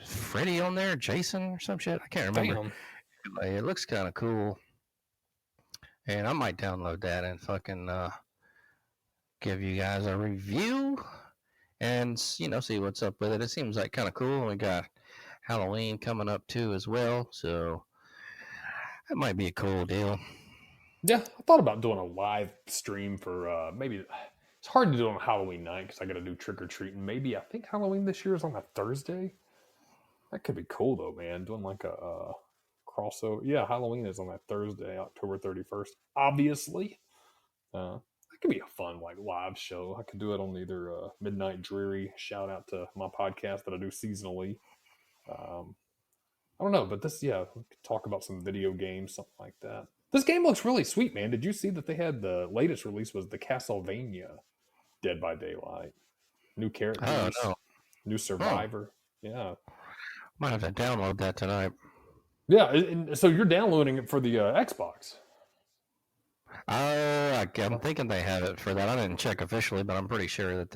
Freddy on there, Jason or some shit. I can't remember. Anyway, it looks kind of cool. And I might download that and fucking give you guys a review and, see what's up with it. It seems like kind of cool. We got Halloween coming up too as well. So that might be a cool deal. Yeah, I thought about doing a live stream for maybe. It's hard to do on Halloween night because I got to do trick-or-treating. Maybe, I think Halloween this year is on a Thursday. That could be cool though, man. Doing like a crossover. Yeah, Halloween is on that Thursday, October 31st. Obviously, that could be a fun like live show. I could do it on either Midnight Dreary. Shout out to my podcast that I do seasonally. I don't know, but we could talk about some video games, something like that. This game looks really sweet, man. Did you see that they had the latest release was the Castlevania Dead by Daylight? New characters. Oh, no. New survivor. Yeah. Might have to download that tonight. Yeah, and so you're downloading it for the Xbox. I'm thinking they have it for that. I didn't check officially, but I'm pretty sure that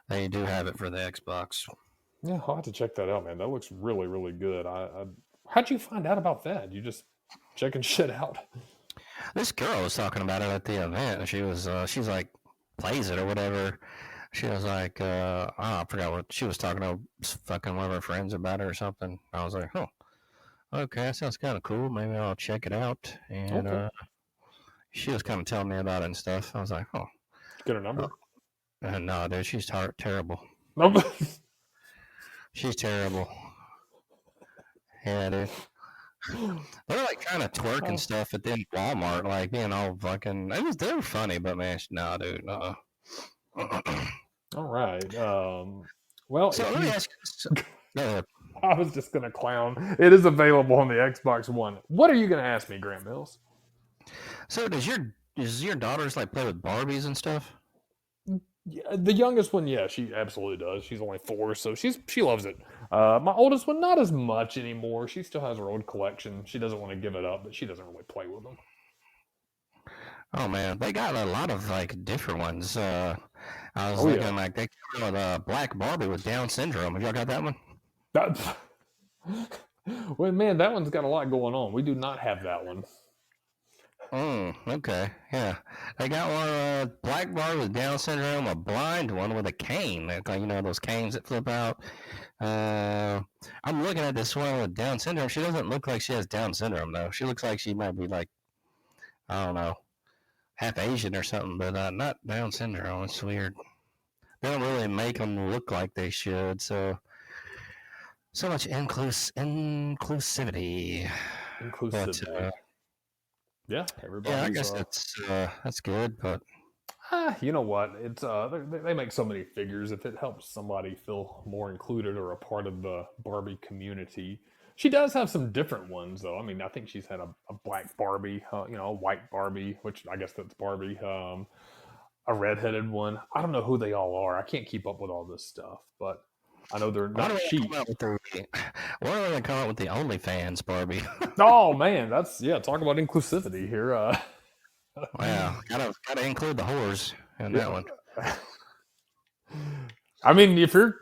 they do have it for the Xbox. Yeah, I'll have to check that out, man. That looks really, really good. How'd you find out about that? You just checking shit out? This girl was talking about it at the event. She's like, plays it or whatever. She was like, I forgot what she was talking to fucking one of her friends about it or something. I was like, okay, that sounds kind of cool. Maybe I'll check it out. And she was kind of telling me about it and stuff. I was like, Get her number? No, dude, she's terrible. Nope. She's terrible. Yeah, dude. They're like trying to twerk and stuff at the Walmart, like being all fucking. They were funny, but man, no, dude, no. All right. Well, So let me ask you. Go ahead. I was just going to clown. It is available on the Xbox One. What are you going to ask me, Grant Mills? So does your daughters like play with Barbies and stuff? Yeah, the youngest one, yeah, she absolutely does. She's only 4, so she loves it. My oldest one, not as much anymore. She still has her old collection. She doesn't want to give it up, but she doesn't really play with them. Oh man, they got a lot of like different ones. I was looking like they came out with a black Barbie with Down syndrome. Have y'all got that one? Well, man, that one's got a lot going on. We do not have that one. Okay, yeah. They got one black Barbie with Down syndrome, a blind one with a cane. Like those canes that flip out. I'm looking at this one with Down syndrome. She doesn't look like she has Down syndrome though. She looks like she might be like, I don't know, half Asian or something, but not Down syndrome. It's weird. They don't really make them look like they should. So much inclusivity. Inclusivity. Yeah, everybody. Yeah, I guess that's good, but you know what? It's they make so many figures. If it helps somebody feel more included or a part of the Barbie community, she does have some different ones, though. I mean, I think she's had a black Barbie, a white Barbie, which I guess that's Barbie, a redheaded one. I don't know who they all are. I can't keep up with all this stuff, but I know they're not cheap. Why do they come out with the OnlyFans Barbie? Oh man, talk about inclusivity here. Wow, gotta include the whores in that one. I mean, if you're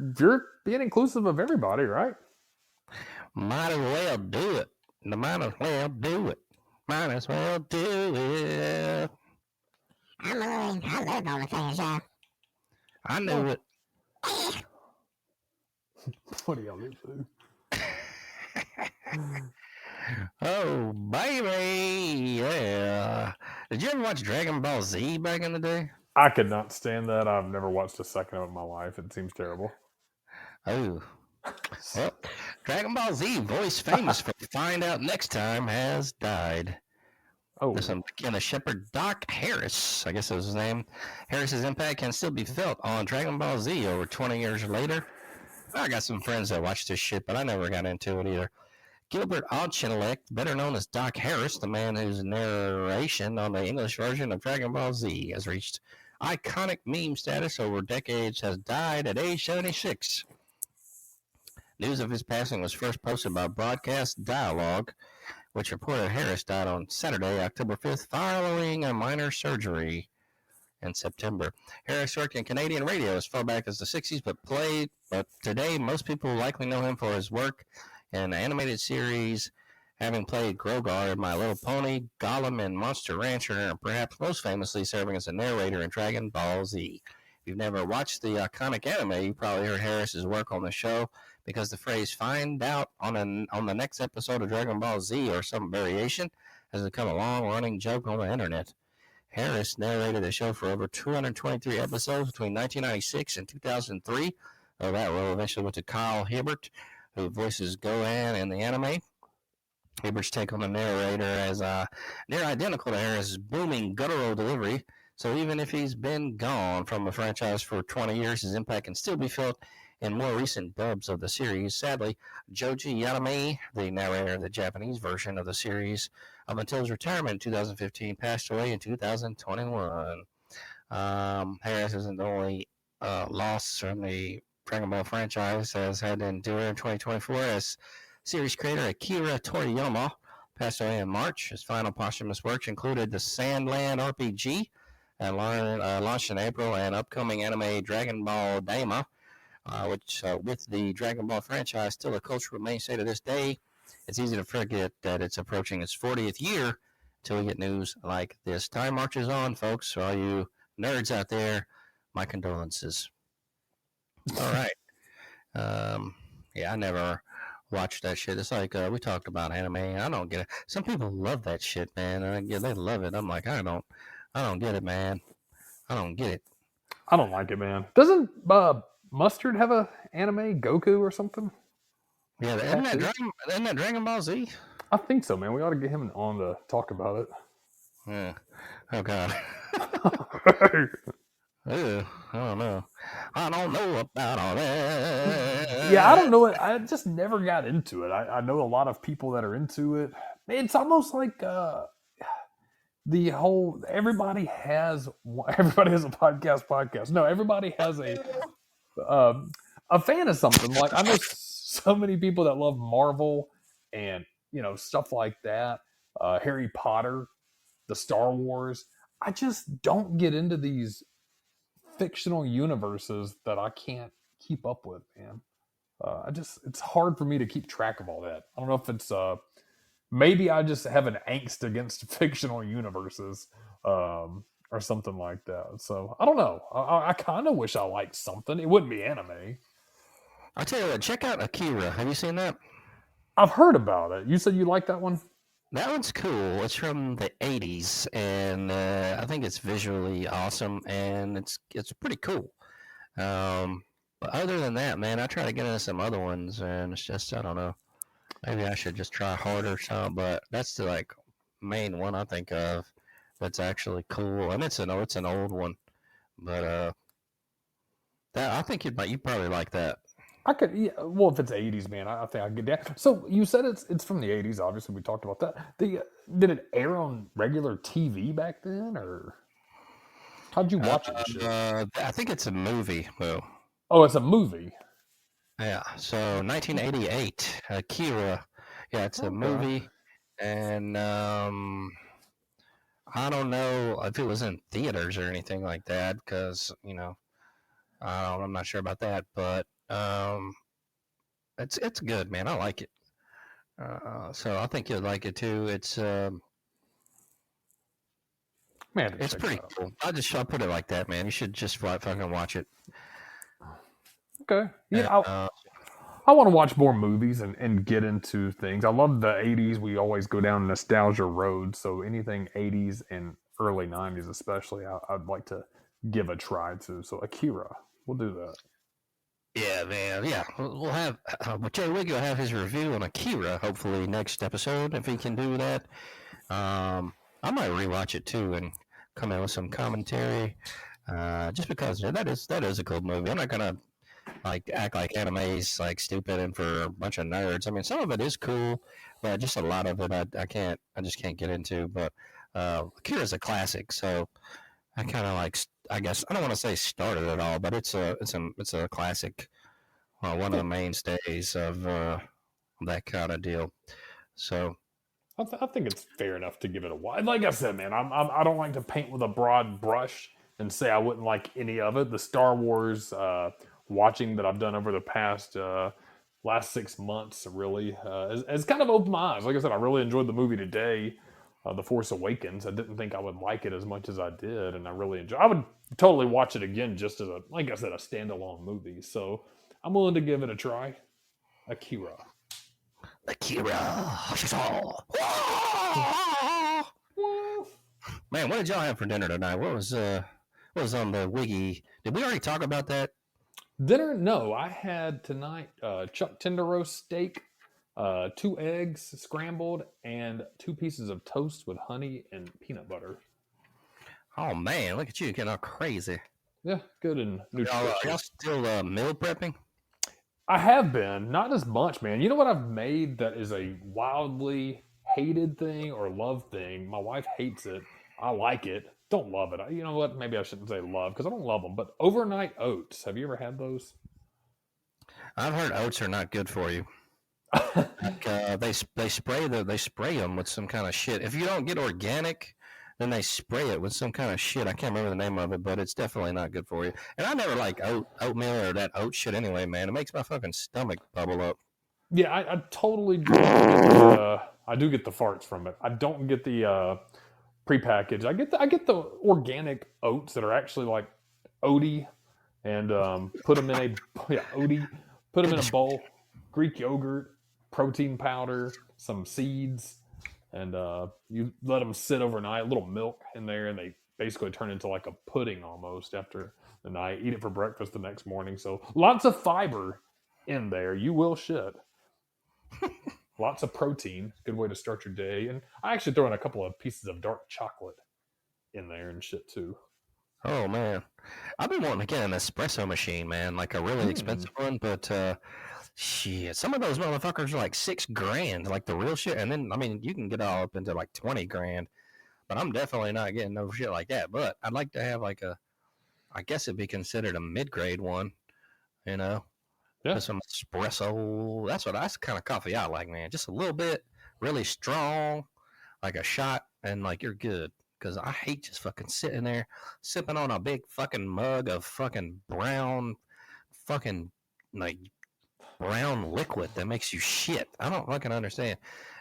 being inclusive of everybody, right? Might as well do it. Might as well do it. Might as well do it. I love OnlyFans, yeah. I knew it. What do y'all do? Oh, baby, yeah. Did you ever watch Dragon Ball Z back in the day? I could not stand that. I've never watched a second of it in my life. It seems terrible. Oh. Well, Dragon Ball Z, voice famous for Find Out Next Time, has died. Oh. Some kind of shepherd, Doc Harris, I guess that was his name. Harris's impact can still be felt on Dragon Ball Z over 20 years later. I got some friends that watch this shit, but I never got into it either. Gilbert Auchinleck, better known as Doc Harris, the man whose narration on the English version of Dragon Ball Z has reached iconic meme status over decades, has died at age 76. News of his passing was first posted by Broadcast Dialogue, which reported Harris died on Saturday, October 5th, following a minor surgery in September. Harris worked in Canadian radio as far back as the 60s, but today most people likely know him for his work in animated series, having played Grogar in My Little Pony, Gollum in Monster Rancher, and perhaps most famously serving as a narrator in Dragon Ball Z. If you've never watched the iconic anime, you probably heard Harris's work on the show, because the phrase "find out on the next episode of Dragon Ball Z" or some variation has become a long-running joke on the internet. Harris narrated the show for over 223 episodes between 1996 and 2003. That role eventually went to Kyle Hibbert, who voices Gohan in the anime. Hibbert's take on the narrator as near identical to Harris's booming guttural delivery. So even if he's been gone from the franchise for 20 years, his impact can still be felt in more recent dubs of the series. Sadly, Joji Yanami, the narrator of the Japanese version of the series up until his retirement in 2015, passed away in 2021. Harris isn't the only loss from the Dragon Ball franchise has had to endure in 2024, as series creator Akira Toriyama passed away in March. His final posthumous works included the Sandland RPG, launched in April, and upcoming anime Dragon Ball Daima, which with the Dragon Ball franchise still a cultural mainstay to this day, it's easy to forget that it's approaching its 40th year until we get news like this. Time marches on, folks. For all you nerds out there, my condolences. All right. Yeah, I never watched that shit. It's like we talked about anime. I don't get it. Some people love that shit, man. They love it. I'm like, I don't get it, man. I don't get it. I don't like it, man. Doesn't Mustard have a anime Goku or something? Yeah, isn't that Dragon Ball Z? I think so, man. We ought to get him on to talk about it. Yeah. Oh God. Ew, I don't know. I don't know about all Yeah, I that. don't know it. I just never got into it. I know a lot of people that are into it. It's almost like the whole everybody has a podcast. No, everybody has um, a fan of something. Like I know so many people that love Marvel and stuff like that. Harry Potter, the Star Wars. I just don't get into these fictional universes that I can't keep up with, man. It's hard for me to keep track of all that. I don't know if it's maybe I just have an angst against fictional universes or something like that. So I don't know. I kind of wish I liked something. It wouldn't be anime. I'll tell you what, check out Akira. Have you seen that? I've heard about it. You said you like that one? That one's cool. It's from the 80s, and I think it's visually awesome, and it's pretty cool. But other than that, man, I try to get into some other ones, and it's just, I don't know. Maybe I should just try harder or something, but that's the like main one I think of that's actually cool, and it's an old one, but that I think you'd probably like that. I could, yeah, well, if it's '80s, man, I think I get that. So you said it's from the '80s. Obviously, we talked about that. Did it air on regular TV back then, or how'd you watch it and shit? I think it's a movie, though. Oh, it's a movie. Yeah, so 1988, Akira. Yeah, it's a Okay. movie, and I don't know if it was in theaters or anything like that, because I'm not sure about that, but it's good, man. I like it. So I think you'll like it too. Man, to It's check that pretty out. cool. I'll put it like that, man. You should just fucking watch it. Okay. And, Yeah, I want to watch more movies and get into things. I love the '80s. We always go down nostalgia road. So anything '80s and early '90s, especially, I'd like to give a try to. So Akira, we'll do that. yeah, man. Yeah, we'll have Jay Wiggy will have his review on Akira hopefully next episode if he can do that. I might rewatch it too and come in with some commentary. Just because that is a cool movie. I'm not gonna like act like anime's like stupid and for a bunch of nerds. I mean, some of it is cool, but just a lot of it I just can't get into. But Akira's a classic, so I kind of like I guess I don't want to say started it all, but it's a classic, one of Yeah, the mainstays of that kind of deal. So I think it's fair enough to give it a watch. Like I said, man, I don't like to paint with a broad brush and say I wouldn't like any of it. The Star Wars watching that I've done over the past last 6 months really has kind of opened my eyes. Like I said, I really enjoyed the movie today, The Force Awakens. I didn't think I would like it as much as I did, and I really enjoyed. I would totally watch it again just as like I said, a standalone movie. So I'm willing to give it a try. Akira. Akira, man, what did y'all have for dinner tonight? What was on the Wiggy? Did we already talk about that? Dinner? No, I had tonight chuck tender roast steak, 2 eggs scrambled, and 2 pieces of toast with honey and peanut butter. Oh man, look at you getting all crazy. Yeah, good and Y'all nutritious. still meal prepping? I have been, not as much, man. You know what I've made that is a wildly hated thing or loved thing? My wife hates it. I like it. Don't love it. You know what? Maybe I shouldn't say love because I don't love them. But overnight oats. Have you ever had those? I've heard oats are not good for you. Like, they spray them with some kind of shit. If you don't get organic, then they spray it with some kind of shit. I can't remember the name of it, but it's definitely not good for you. And I never like oatmeal or that oat shit anyway, man. It makes my fucking stomach bubble up. Yeah, I totally do get the I do get the farts from it. I don't get the prepackaged. I get the organic oats that are actually like oaty and put them in a yeah oaty. Put them in a bowl. Greek yogurt, protein powder, some seeds, and you let them sit overnight. A little milk in there, and they basically turn into like a pudding almost after the night. Eat it for breakfast the next morning. So lots of fiber in there. You will shit. Lots of protein. Good way to start your day. And I actually throw in a couple of pieces of dark chocolate in there and shit too. Oh man, I've been wanting to get an espresso machine, man, like a really expensive one. But shit, some of those motherfuckers are like $6,000, like the real shit. And then I mean, you can get all up into like 20 grand. But I'm definitely not getting no shit like that. But I'd like to have like I guess it'd be considered a mid-grade one, you know, Yeah. just some espresso. That's the kind of coffee I like, man. Just a little bit, really strong, like a shot, and like you're good. Because I hate just fucking sitting there sipping on a big fucking mug of fucking fucking like brown liquid that makes you shit. I don't fucking understand.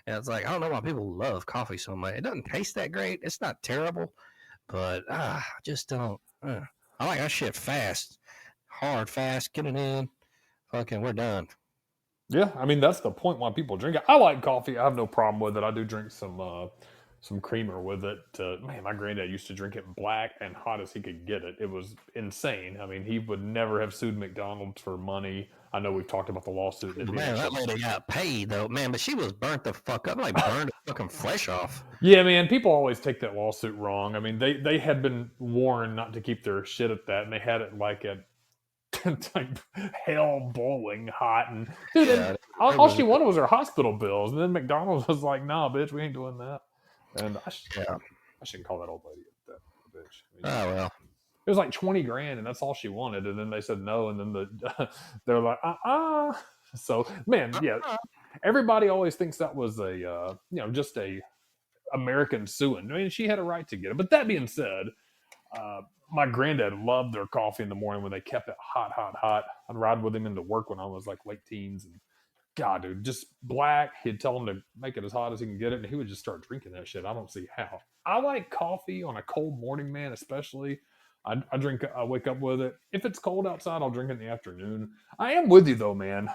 And it's like I don't know why people love coffee so much. It doesn't taste that great. It's not terrible, but I just don't. I like that shit fast, hard, fast. Get it in, fucking. We're done. Yeah, I mean that's the point why people drink it. I like coffee. I have no problem with it. I do drink some creamer with it. Man, my granddad used to drink it black and hot as he could get it. It was insane. I mean, he would never have sued McDonald's for money. I know we've talked about the lawsuit. Man, that lady got paid though, man. But she was burnt the fuck up, like burned the fucking flesh off. Yeah, man, people always take that lawsuit wrong. I mean, they had been warned not to keep their shit at that, and they had it like at like hell boiling hot. And dude, Yeah, all she wanted was her hospital bills, and then McDonald's was like, "Nah, bitch, we ain't doing that." And I shouldn't call that old lady that bitch. I mean, oh well. it was like 20 grand, and that's all she wanted. And then they said no, and then they're like, So, man, yeah, everybody always thinks that was a just a American suing. I mean, she had a right to get it. But that being said, my granddad loved their coffee in the morning when they kept it hot, hot, hot. I'd ride with him into work when I was like late teens, and God, dude, just black. He'd tell him to make it as hot as he can get it, and he would just start drinking that shit. I don't see how. I like coffee on a cold morning, man, especially. I wake up with it. If it's cold outside, I'll drink it in the afternoon. I am with you though, man.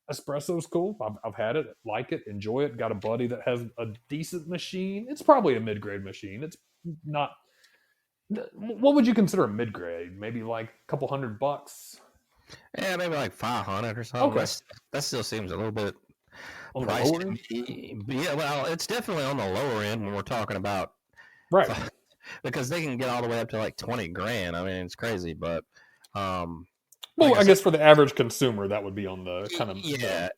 Espresso's cool. I've had it, like it, enjoy it. Got a buddy that has a decent machine. It's probably a mid-grade machine. It's not. What would you consider a mid-grade? Maybe like a couple $100. Yeah, maybe like 500 or something. Okay. That still seems a little bit On the pricey lower to end? me. But yeah, well, it's definitely on the lower end when we're talking about Right. because they can get all the way up to like 20 grand. I mean, it's crazy, but Well, like I guess for the average consumer, that would be on the kind of yeah.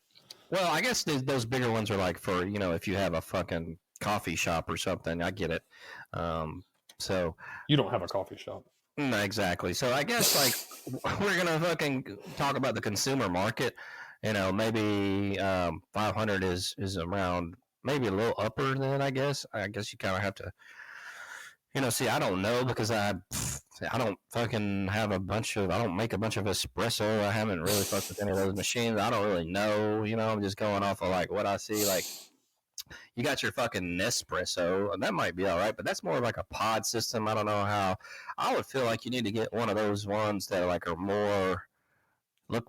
Well, I guess those bigger ones are like for if you have a fucking coffee shop or something. I get it. So you don't have a coffee shop. no, exactly. So I guess like we're gonna fucking talk about the consumer market. Maybe 500 is around maybe a little upper than I guess. I guess you kind of have to. See, I don't know because I don't fucking have I don't make a bunch of espresso. I haven't really fucked with any of those machines. I don't really know. I'm just going off of like what I see. Like, you got your fucking Nespresso, and that might be all right, but that's more like a pod system. I don't know how. I would feel like you need to get one of those ones that like look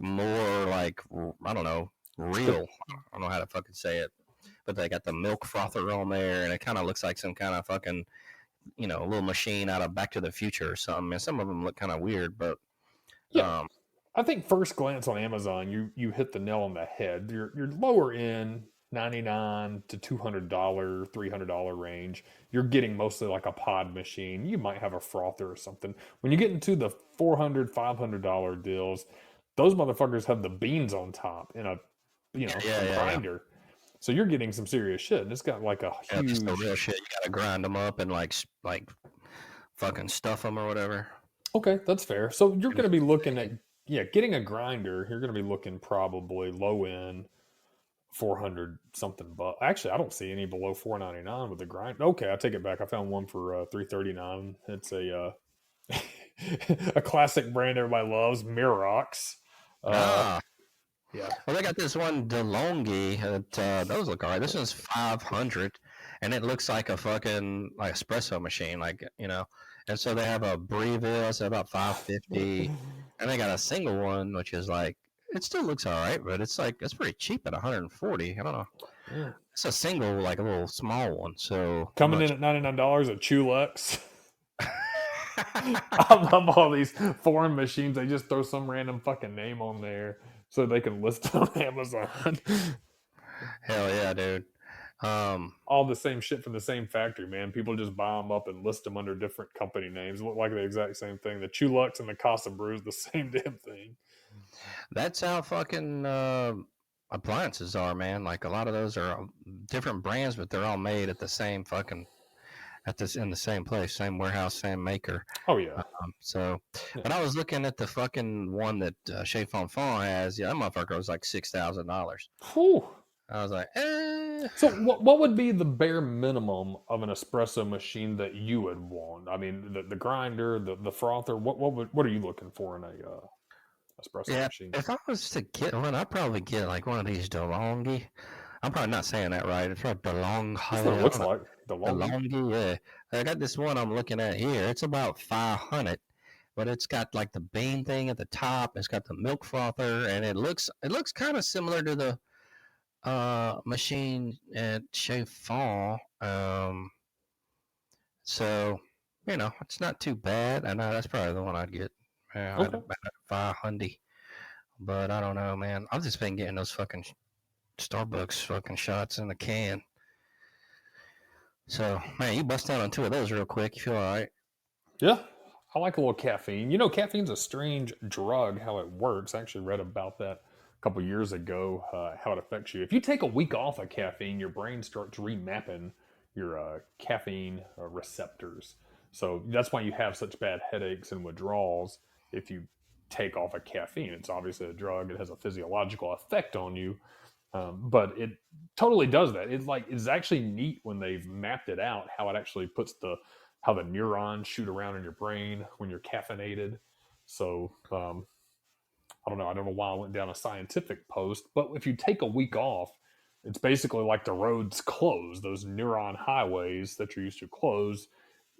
more like, I don't know, real. I don't know how to fucking say it, but they got the milk frother on there, and it kind of looks like some kind of fucking little machine out of Back to the Future or something. And some of them look kind of weird, but yeah. I think first glance on Amazon, you hit the nail on the head. Your lower end, $99 to $200, $300 range. You're getting mostly like a pod machine. You might have a frother or something. When you get into the $400, $500 deals, those motherfuckers have the beans on top in a grinder. So you're getting some serious shit, and it's got like a huge. Just the real shit. You gotta grind them up and like fucking stuff them or whatever. Okay, that's fair. So you're going to be looking at getting a grinder. You're going to be looking probably low end 400 something. But actually, I don't see any below $499 with the grinder. Okay, I take it back. I found one for $339. It's a a classic brand everybody loves, Mirox. Yeah. Well, they got this one DeLonghi. Those look alright. This one's 500, and it looks like a fucking like espresso machine, And so they have a Breville, that's about 550, and they got a single one, which is like it still looks alright, but it's pretty cheap at 140. I don't know. Yeah. It's a single, like a little small one. So coming in at $99 at Chulux. I love all these foreign machines. They just throw some random fucking name on there so they can list it on Amazon. Hell yeah, dude. All the same shit from the same factory, man. People just buy them up and list them under different company names. Look like the exact same thing. The Chulux and the Casa Brews, the same damn thing. That's how fucking appliances are, man. Like a lot of those are different brands, but they're all made at the same fucking in the same place, same warehouse, same maker. Oh yeah. But I was looking at the fucking one that Chez Fonfon has. Yeah, that motherfucker was like $6,000. I was like, eh. So what would be the bare minimum of an espresso machine that you would want? I mean, the grinder, the frother. What are you looking for in a espresso machine? If I was to get one, I'd probably get like one of these DeLonghi. I'm probably not saying that right. It's probably DeLonghi. That's what it looks like. DeLonghi, yeah. I got this one I'm looking at here. It's about $500, but it's got like the bean thing at the top. It's got the milk frother, and it looks kind of similar to the machine at Chez Fonfon. So it's not too bad. I know that's probably the one I'd get. Yeah, Okay. about $500, but I don't know, man. I've just been getting those fucking Starbucks fucking shots in the can. So, man, you bust down on 2 of those real quick. You feel all right? Yeah, I like a little caffeine. You know, caffeine's a strange drug, how it works. I actually read about that a couple years ago, how it affects you. If you take a week off of caffeine, your brain starts remapping your caffeine receptors. So that's why you have such bad headaches and withdrawals if you take off of caffeine. It's obviously a drug. It has a physiological effect on you. But it totally does that. It's actually neat when they've mapped it out, how it actually puts how the neurons shoot around in your brain when you're caffeinated. So I don't know why I went down a scientific post, but if you take a week off, it's basically like the roads close, those neuron highways that you're used to close.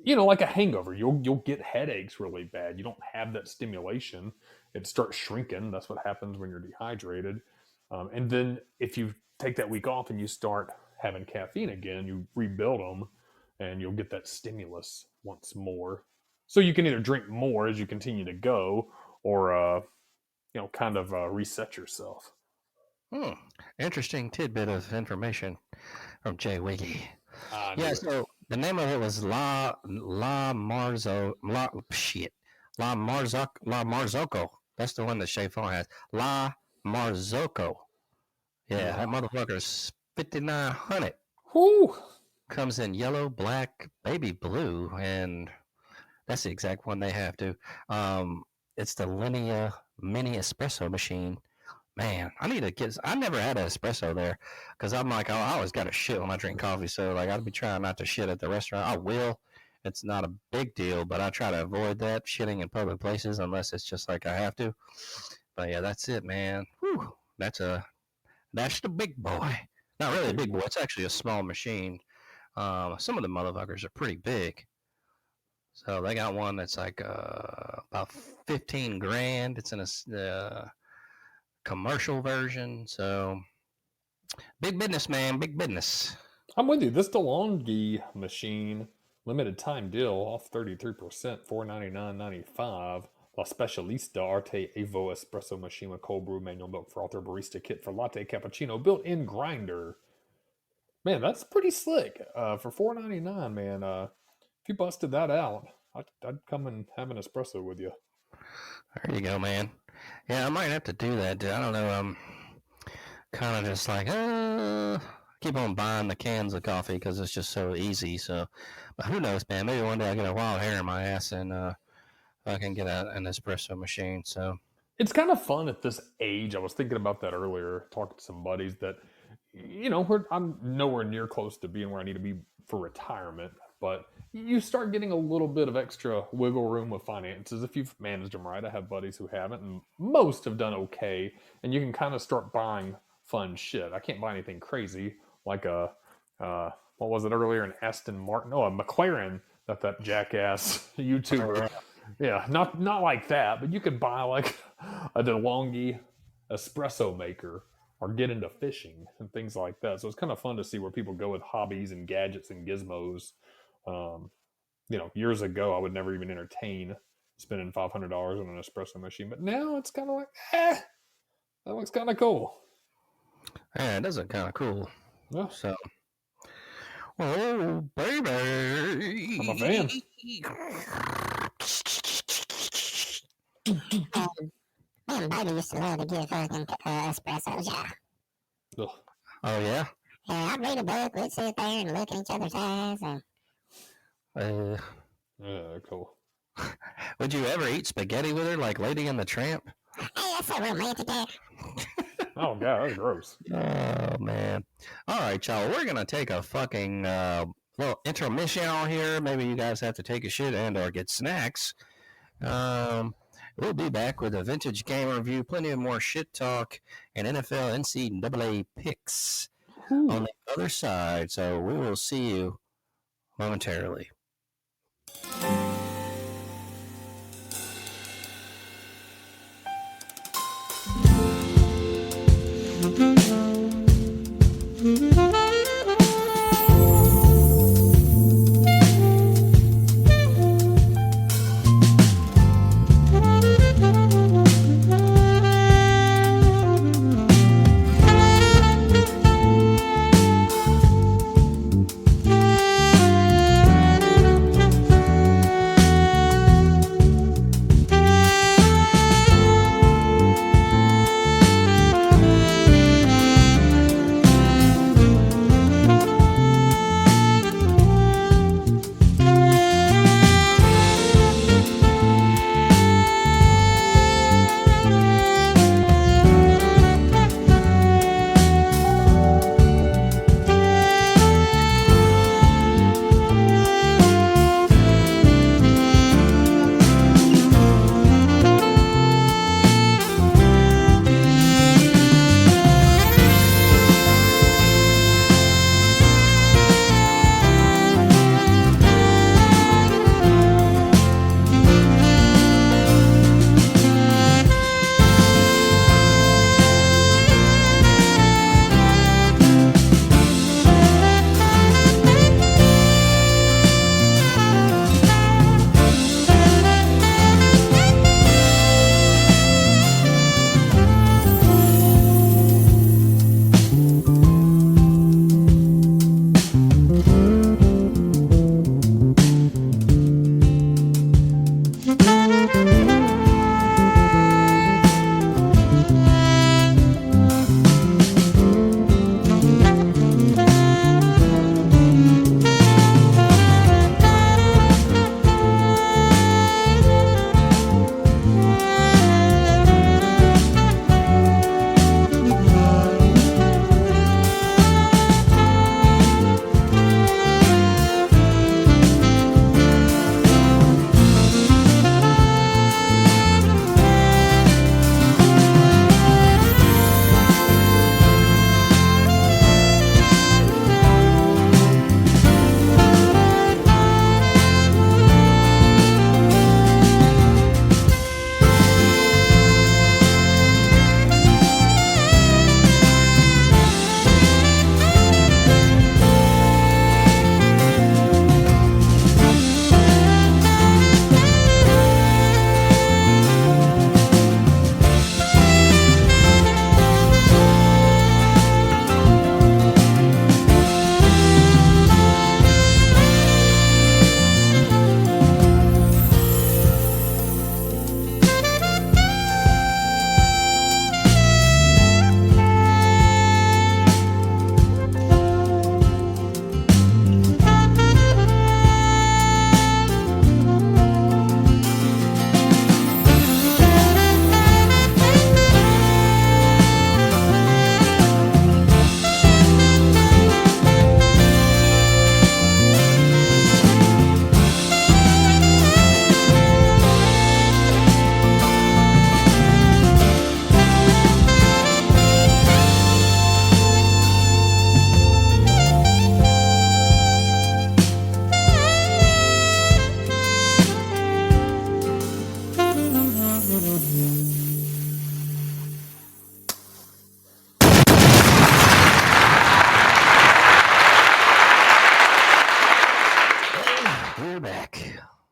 Like a hangover, you'll get headaches really bad. You don't have that stimulation. It starts shrinking. That's what happens when you're dehydrated. And then if you take that week off and you start having caffeine again, you rebuild them and you'll get that stimulus once more. So you can either drink more as you continue to go or, kind of reset yourself. Interesting tidbit of information from Jay Wiggy. Yeah, so the name of it was La Marzocco. That's the one that Chez Fonfon has. La Marzocco. Yeah, that motherfucker's $5,900. Whoo! Comes in yellow, black, baby blue, and that's the exact one they have too. It's the Linea Mini Espresso machine. Man, I never had an espresso there because I'm like, I always got to shit when I drink coffee. So like, I'd be trying not to shit at the restaurant. I will. It's not a big deal, but I try to avoid that shitting in public places unless it's just like I have to. But yeah, that's it, man. Whew, that's the big boy. Not really a big boy. It's actually a small machine. Some of the motherfuckers are pretty big. So they got one that's like about 15 grand. It's in a commercial version. So big business, man. Big business. I'm with you. This DeLonghi machine, limited time deal, off 33%, $499.95. La Specialista Arte Evo Espresso Machine with cold brew, manual milk frother, barista kit for latte cappuccino, built-in grinder. Man, that's pretty slick. For $499, man. If you busted that out, I'd come and have an espresso with you. There you go, man. Yeah, I might have to do that. I don't know. I'm kind of just like, keep on buying the cans of coffee because it's just so easy. So, but who knows, man? Maybe one day I get a wild hair in my ass and I can get an espresso machine. So it's kind of fun at this age. I was thinking about that earlier, talking to some buddies that, I'm nowhere near close to being where I need to be for retirement, but you start getting a little bit of extra wiggle room with finances if you've managed them right. I have buddies who haven't, and most have done okay, and you can kind of start buying fun shit. I can't buy anything crazy like what was it earlier, an Aston Martin? Oh, a McLaren that jackass YouTuber. Yeah, not like that, but you could buy like a DeLonghi espresso maker or get into fishing and things like that. So it's kind of fun to see where people go with hobbies and gadgets and gizmos. Years ago, I would never even entertain spending $500 on an espresso machine, but now it's kind of like, that looks kind of cool. Yeah, it does look kind of cool. Yeah. So Oh, baby. I'm a fan. Me and Baby used to love to get fucking espressos, yeah. Ugh. Oh, yeah? Yeah, I'd read a book, we'd sit there and look in each other's eyes, and Yeah, cool. Would you ever eat spaghetti with her like Lady and the Tramp? hey, that's so romantic, Dad. Oh, God, that's gross. Oh, man. All right, y'all. We're going to take a fucking little intermission here. Maybe you guys have to take a shit and or get snacks. We'll be back with a vintage game review, plenty of more shit talk, and NFL NCAA picks on the other side. So we will see you momentarily.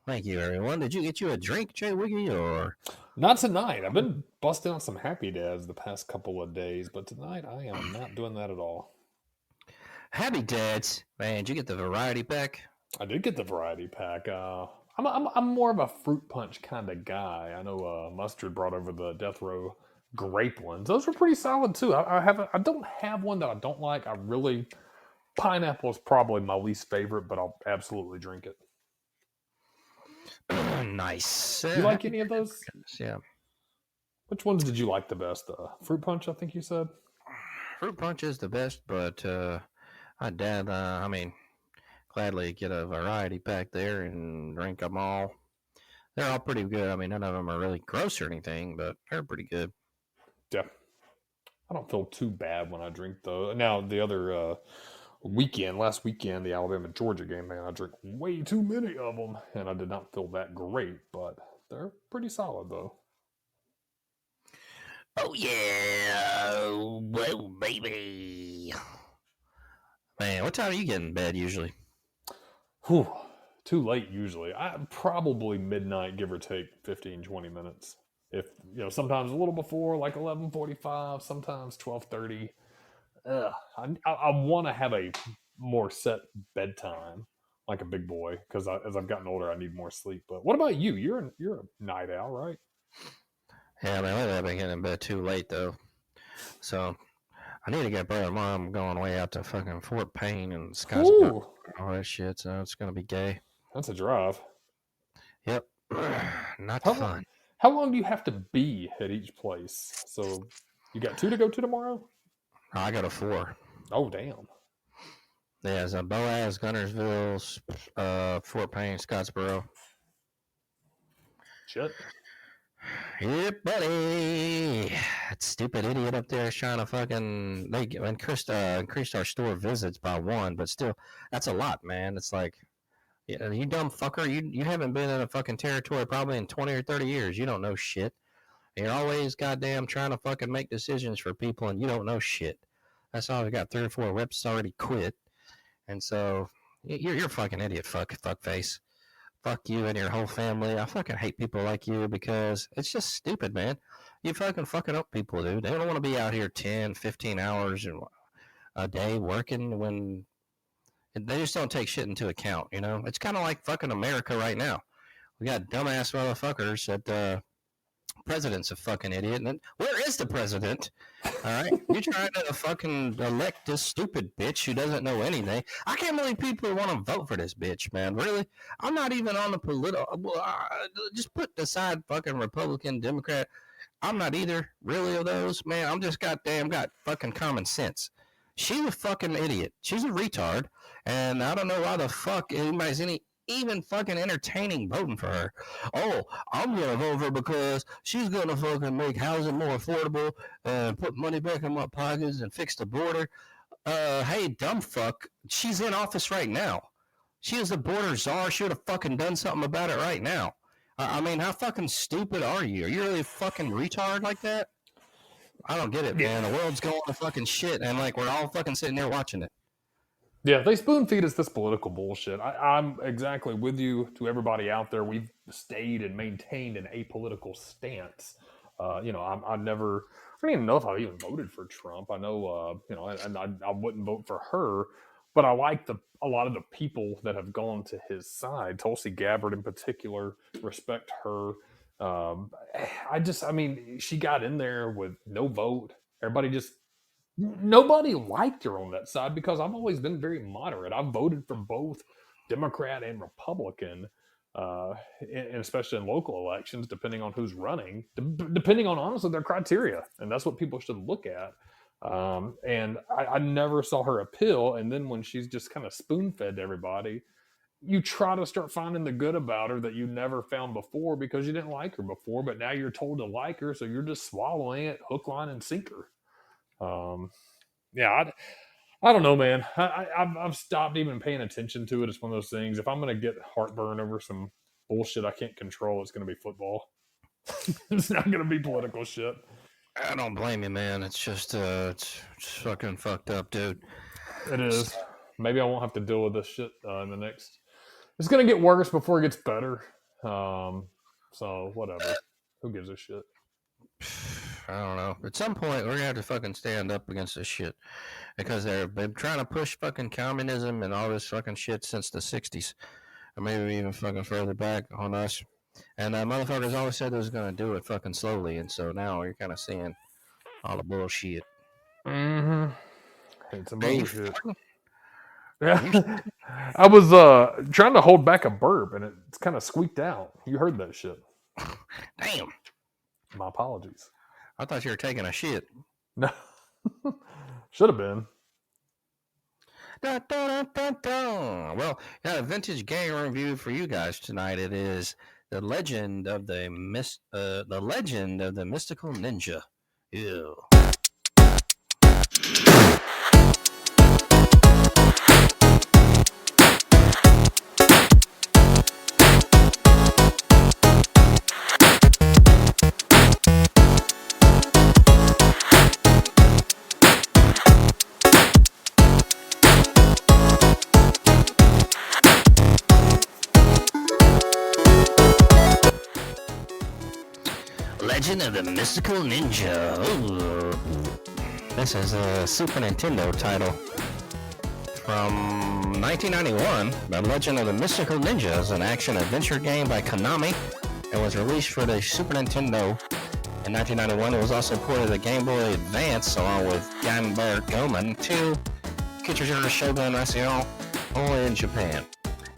Thank you, everyone. Did you get you a drink, Jay Wiggy, or? Not tonight. I've been busting out some Happy Dads the past couple of days, but tonight I am not doing that at all. Habitats, man. Did you get the variety pack? I did get the variety pack. I'm more of a fruit punch kind of guy. I know Mustard brought over the Death Row grape ones. Those were pretty solid too. I don't have one that I don't like. Pineapple is probably my least favorite, but I'll absolutely drink it. Nice. You like any of those? Yeah. Which ones did you like the best? Fruit punch, I think you said. Fruit punch is the best, but gladly get a variety pack there and drink them all. They're all pretty good. I mean, none of them are really gross or anything, but they're pretty good. Yeah. I don't feel too bad when I drink those. Now, the other last weekend, the Alabama-Georgia game, man, I drank way too many of them, and I did not feel that great, but they're pretty solid, though. Oh, yeah. Whoa, baby. Man, what time are you getting in bed usually? Whew. Too late usually. Probably midnight, give or take 15, 20 minutes. If sometimes a little before, like 11:45, sometimes 12:30. I want to have a more set bedtime, like a big boy, because as I've gotten older, I need more sleep. But what about you? You're a night owl, right? Yeah, man, lately I've been getting in bed too late though, so I need to get brother and mom going way out to fucking Fort Payne and Scottsboro, all that shit. So it's gonna be gay. That's a drive. Yep, not fun. How long do you have to be at each place? So you got 2 to go to tomorrow? I got a 4. Oh, damn. Yeah, it's Boaz, Gunnersville, Fort Payne, Scottsboro. Shit. Yep, buddy. That stupid idiot up there is trying to fucking increased our store visits by 1, but still, that's a lot, man. It's like, yeah, you dumb fucker. You haven't been in a fucking territory probably in 20 or 30 years. You don't know shit. You're always goddamn trying to fucking make decisions for people, and you don't know shit. That's all. We got 3 or 4 reps already quit, and so you're a fucking idiot, fuck face. Fuck you and your whole family. I fucking hate people like you because it's just stupid, man. You fucking up people, dude. They don't want to be out here 10, 15 hours a day working when they just don't take shit into account, you know? It's kind of like fucking America right now. We got dumbass motherfuckers that president's a fucking idiot. And where is the president? All right, you're trying to fucking elect this stupid bitch who doesn't know anything. I can't believe people want to vote for this bitch, man. Really, I'm not even on the political. Just put aside fucking Republican, Democrat. I'm not either really of those, man. I'm just got fucking common sense. She's a fucking idiot. She's a retard, and I don't know why the fuck anybody's even fucking entertaining voting for her. Oh, I'm gonna vote for her because she's gonna fucking make housing more affordable and put money back in my pockets and fix the border. Hey, dumb fuck, she's in office right now. She is the border czar. She would have fucking done something about it right now. I mean, how fucking stupid are you? Are you really a fucking retard like that? I don't get it, man. The world's going to fucking shit, and like we're all fucking sitting there watching it. Yeah, they spoon feed us this political bullshit. I'm exactly with you. To everybody out there, we've stayed and maintained an apolitical stance. I don't even know if I even voted for Trump. I know, and I wouldn't vote for her, but I like a lot of the people that have gone to his side. Tulsi Gabbard in particular, respect her. She got in there with no vote. Nobody liked her on that side because I've always been very moderate. I've voted for both Democrat and Republican, and especially in local elections, depending on who's running, depending on, honestly, their criteria. And that's what people should look at. And I never saw her appeal. And then when she's just kind of spoon-fed to everybody, you try to start finding the good about her that you never found before because you didn't like her before. But now you're told to like her, so you're just swallowing it hook, line, and sinker. I don't know, man. I've stopped even paying attention to it. It's one of those things. If I'm going to get heartburn over some bullshit I can't control, it's going to be football. It's not going to be political shit. I don't blame you, man. It's just it's fucking fucked up, dude. It is. Maybe I won't have to deal with this shit in the next. It's going to get worse before it gets better. So whatever. Who gives a shit? I don't know. At some point, we're gonna have to fucking stand up against this shit because they've been trying to push fucking communism and all this fucking shit since the '60s, or maybe even fucking further back on us. And motherfuckers always said they was gonna do it fucking slowly, and so now you're kind of seeing all the bullshit. Mm-hmm. It's some Are you bullshit. farting? Yeah. I was trying to hold back a burp and it's kind of squeaked out. You heard that shit. Damn. My apologies. I thought you were taking a shit. No. Should have been. Dun, dun, dun, dun. Well, got a vintage game review for you guys tonight. It is the legend of the mystical ninja. Ew. Legend of the Mystical Ninja. Ooh. This is a Super Nintendo title from 1991. The Legend of the Mystical Ninja is an action-adventure game by Konami. It was released for the Super Nintendo in 1991. It was also ported to the Game Boy Advance along with Ganbare Goemon 2, Kichijiro Shogun National, only in Japan.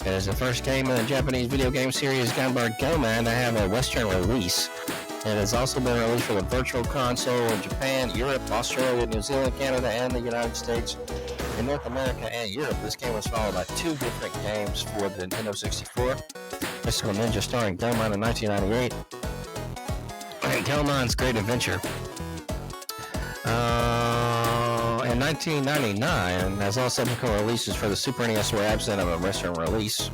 It is the first game in the Japanese video game series Ganbare Goemon to have a Western release. It has also been released for the Virtual Console in Japan, Europe, Australia, New Zealand, Canada, and the United States. In North America and Europe, this game was followed by two different games for the Nintendo 64. Mystical Ninja starring Goemon in 1998, and Goemon's Great Adventure. In 1999, as all subsequent releases for the Super NES were absent of a Western release.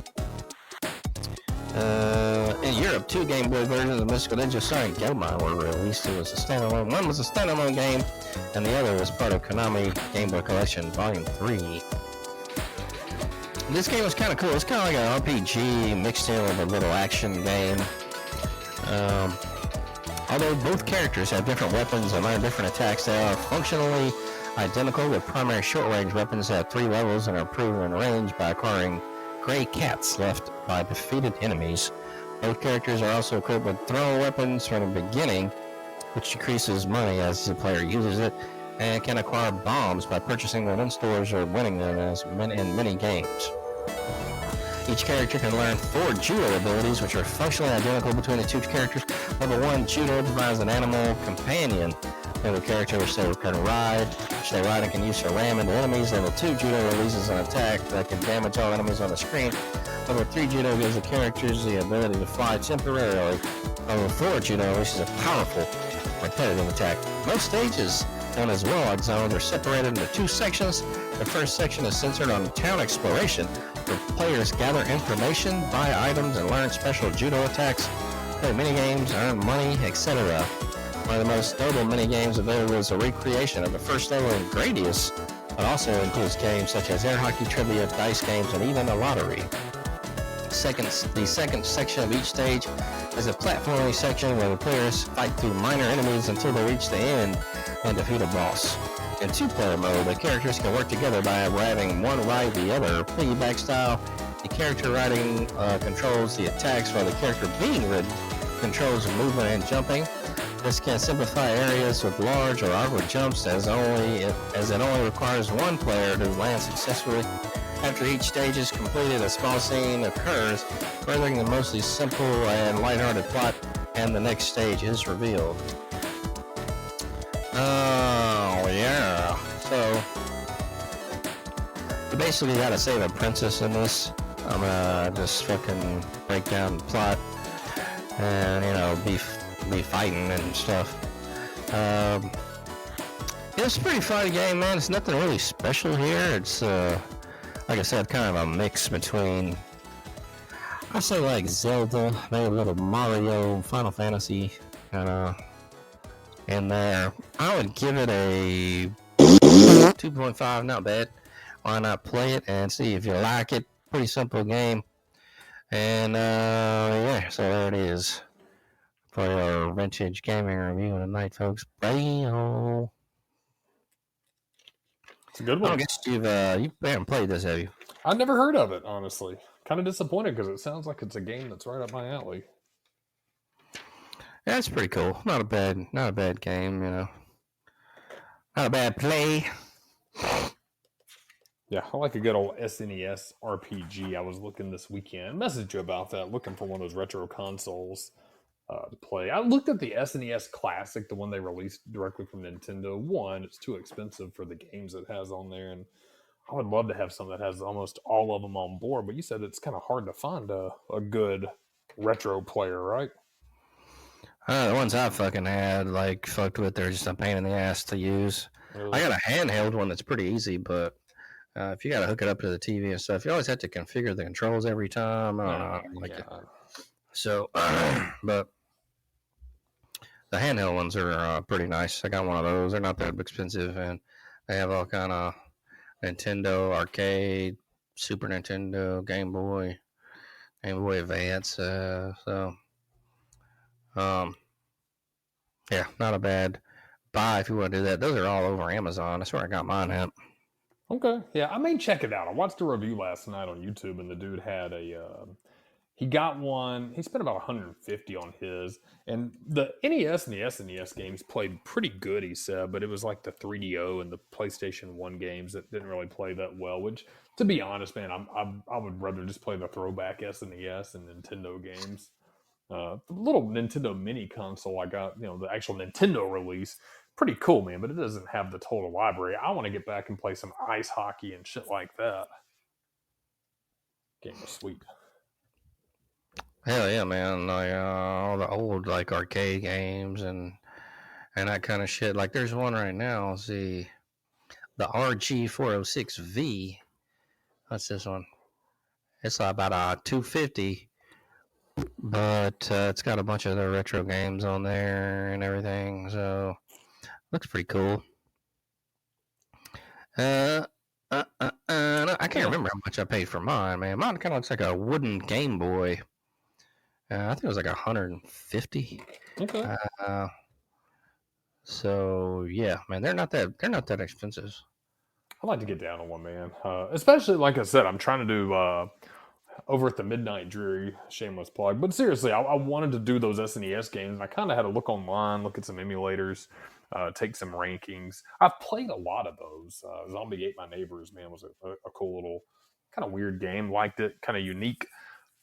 In Europe, two Game Boy versions of Mystical Ninja starring Goemon were released. It was a standalone. One was a standalone game, and the other was part of Konami Game Boy Collection Volume 3. This game was kind of cool. It's kind of like an RPG mixed in with a little action game. Although both characters have different weapons and learn different attacks, they are functionally identical, with primary short-range weapons at 3 levels and are improved in range by acquiring gray cats left by defeated enemies. Both characters are also equipped with throw weapons from the beginning, which decreases money as the player uses it, and can acquire bombs by purchasing them in stores or winning them in many games. Each character can learn 4 judo abilities, which are functionally identical between the two characters. Level 1 judo provides an animal companion. Level character which they can ride, and can use to ram into enemies. Level 2 judo releases an attack that can damage all enemies on the screen. Level 3 judo gives the characters the ability to fly temporarily. Level 4 judo releases a powerful repetitive attack. Most stages, known as Warlock Zones, are separated into 2 sections. The first section is centered on town exploration, where players gather information, buy items, and learn special judo attacks, play minigames, earn money, etc. One of the most notable minigames available is a recreation of the first level in Gradius, but also includes games such as air hockey, trivia, dice games, and even a lottery. The second section of each stage is a platforming section where the players fight through minor enemies until they reach the end and defeat a boss. In 2-player mode, the characters can work together by having one ride the other, piggyback style. The character riding controls the attacks, while the character being ridden controls movement and jumping. This can simplify areas with large or awkward jumps, as it only requires one player to land successfully. After each stage is completed, a small scene occurs, furthering the mostly simple and lighthearted plot, and the next stage is revealed. Oh, yeah. So, you basically gotta save a princess in this. I'm gonna just fucking break down the plot and, be fighting and stuff. It's a pretty fun game, man. It's nothing really special here. It's, like I said, kind of a mix between, I say, like Zelda, maybe a little Mario, Final Fantasy, kind of in there. I would give it a 2.5, not bad. Why not play it and see if you like it? Pretty simple game. And, yeah, so there it is. for your vintage gaming review tonight, folks. Bye. It's a good I one. don't guess you haven't played this, have you? I've never heard of it, honestly. Kind of disappointed because it sounds like it's a game that's right up my alley. Yeah, it's pretty cool. Not a bad game, you know. Not a bad play. Yeah, I like a good old SNES RPG. I was looking this weekend, messaged you about that, looking for one of those retro consoles to play. I looked at the SNES Classic, the one they released directly from Nintendo. One, it's too expensive for the games it has on there, and I would love to have something that has almost all of them on board, but you said it's kind of hard to find a good retro player, right? The ones I fucking had, like, fucked with, they're just a pain in the ass to use. Really? I got a handheld one that's pretty easy, but if you got to hook it up to the TV and stuff, you always have to configure the controls every time. I don't know. I don't like it. So, but the handheld ones are pretty nice. I got one of those. They're not that expensive, and they have all kind of Nintendo arcade, Super Nintendo, Game Boy Advance. Yeah, not a bad buy if you want to do that. Those are all over Amazon. That's where I got mine at. Okay, yeah, I may check it out. I watched a review last night on YouTube, and the dude had he got one. He spent about $150 on his, and the NES and the SNES games played pretty good. He said, but it was like the 3DO and the PlayStation 1 games that didn't really play that well. Which, to be honest, man, I would rather just play the throwback SNES and Nintendo games. The little Nintendo mini console I got, the actual Nintendo release, pretty cool, man, but it doesn't have the total library. I want to get back and play some ice hockey and shit like that. Game was sweet. Hell yeah, man! Like all the old like arcade games and that kind of shit. Like there's one right now. See, the RG406V. What's this one? It's about a 250, but it's got a bunch of the retro games on there and everything. So looks pretty cool. I can't remember how much I paid for mine, man. Mine kind of looks like a wooden Game Boy. I think it was like 150. Okay. So yeah, man, they're not that expensive. I'd like to get down on one, man. Especially, like I said, I'm trying to do over at the Midnight Dreary, shameless plug. But seriously, I wanted to do those SNES games. And I kind of had to look online, look at some emulators, take some rankings. I've played a lot of those. Zombie Ate My Neighbors, man, was a cool little kind of weird game. Liked it, kind of unique.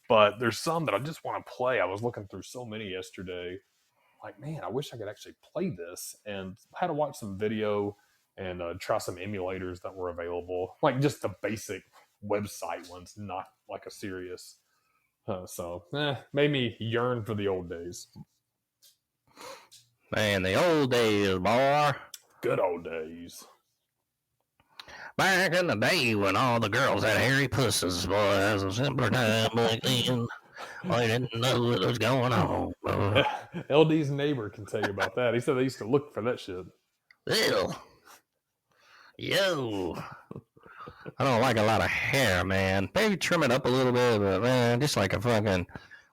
But there's some that I just want to play. I was looking through so many yesterday. Like, man, I wish I could actually play this. And I had to watch some video and try some emulators that were available. Like just the basic website ones, not like a serious. Made me yearn for the old days. Man, the old days, boy. Good old days. Back in the day when all the girls had hairy pussies, boy, it was a simpler time back then. I didn't know what was going on. LD's neighbor can tell you about that. He said they used to look for that shit. Well, yo, I don't like a lot of hair, man. Maybe trim it up a little bit, but man, just like a fucking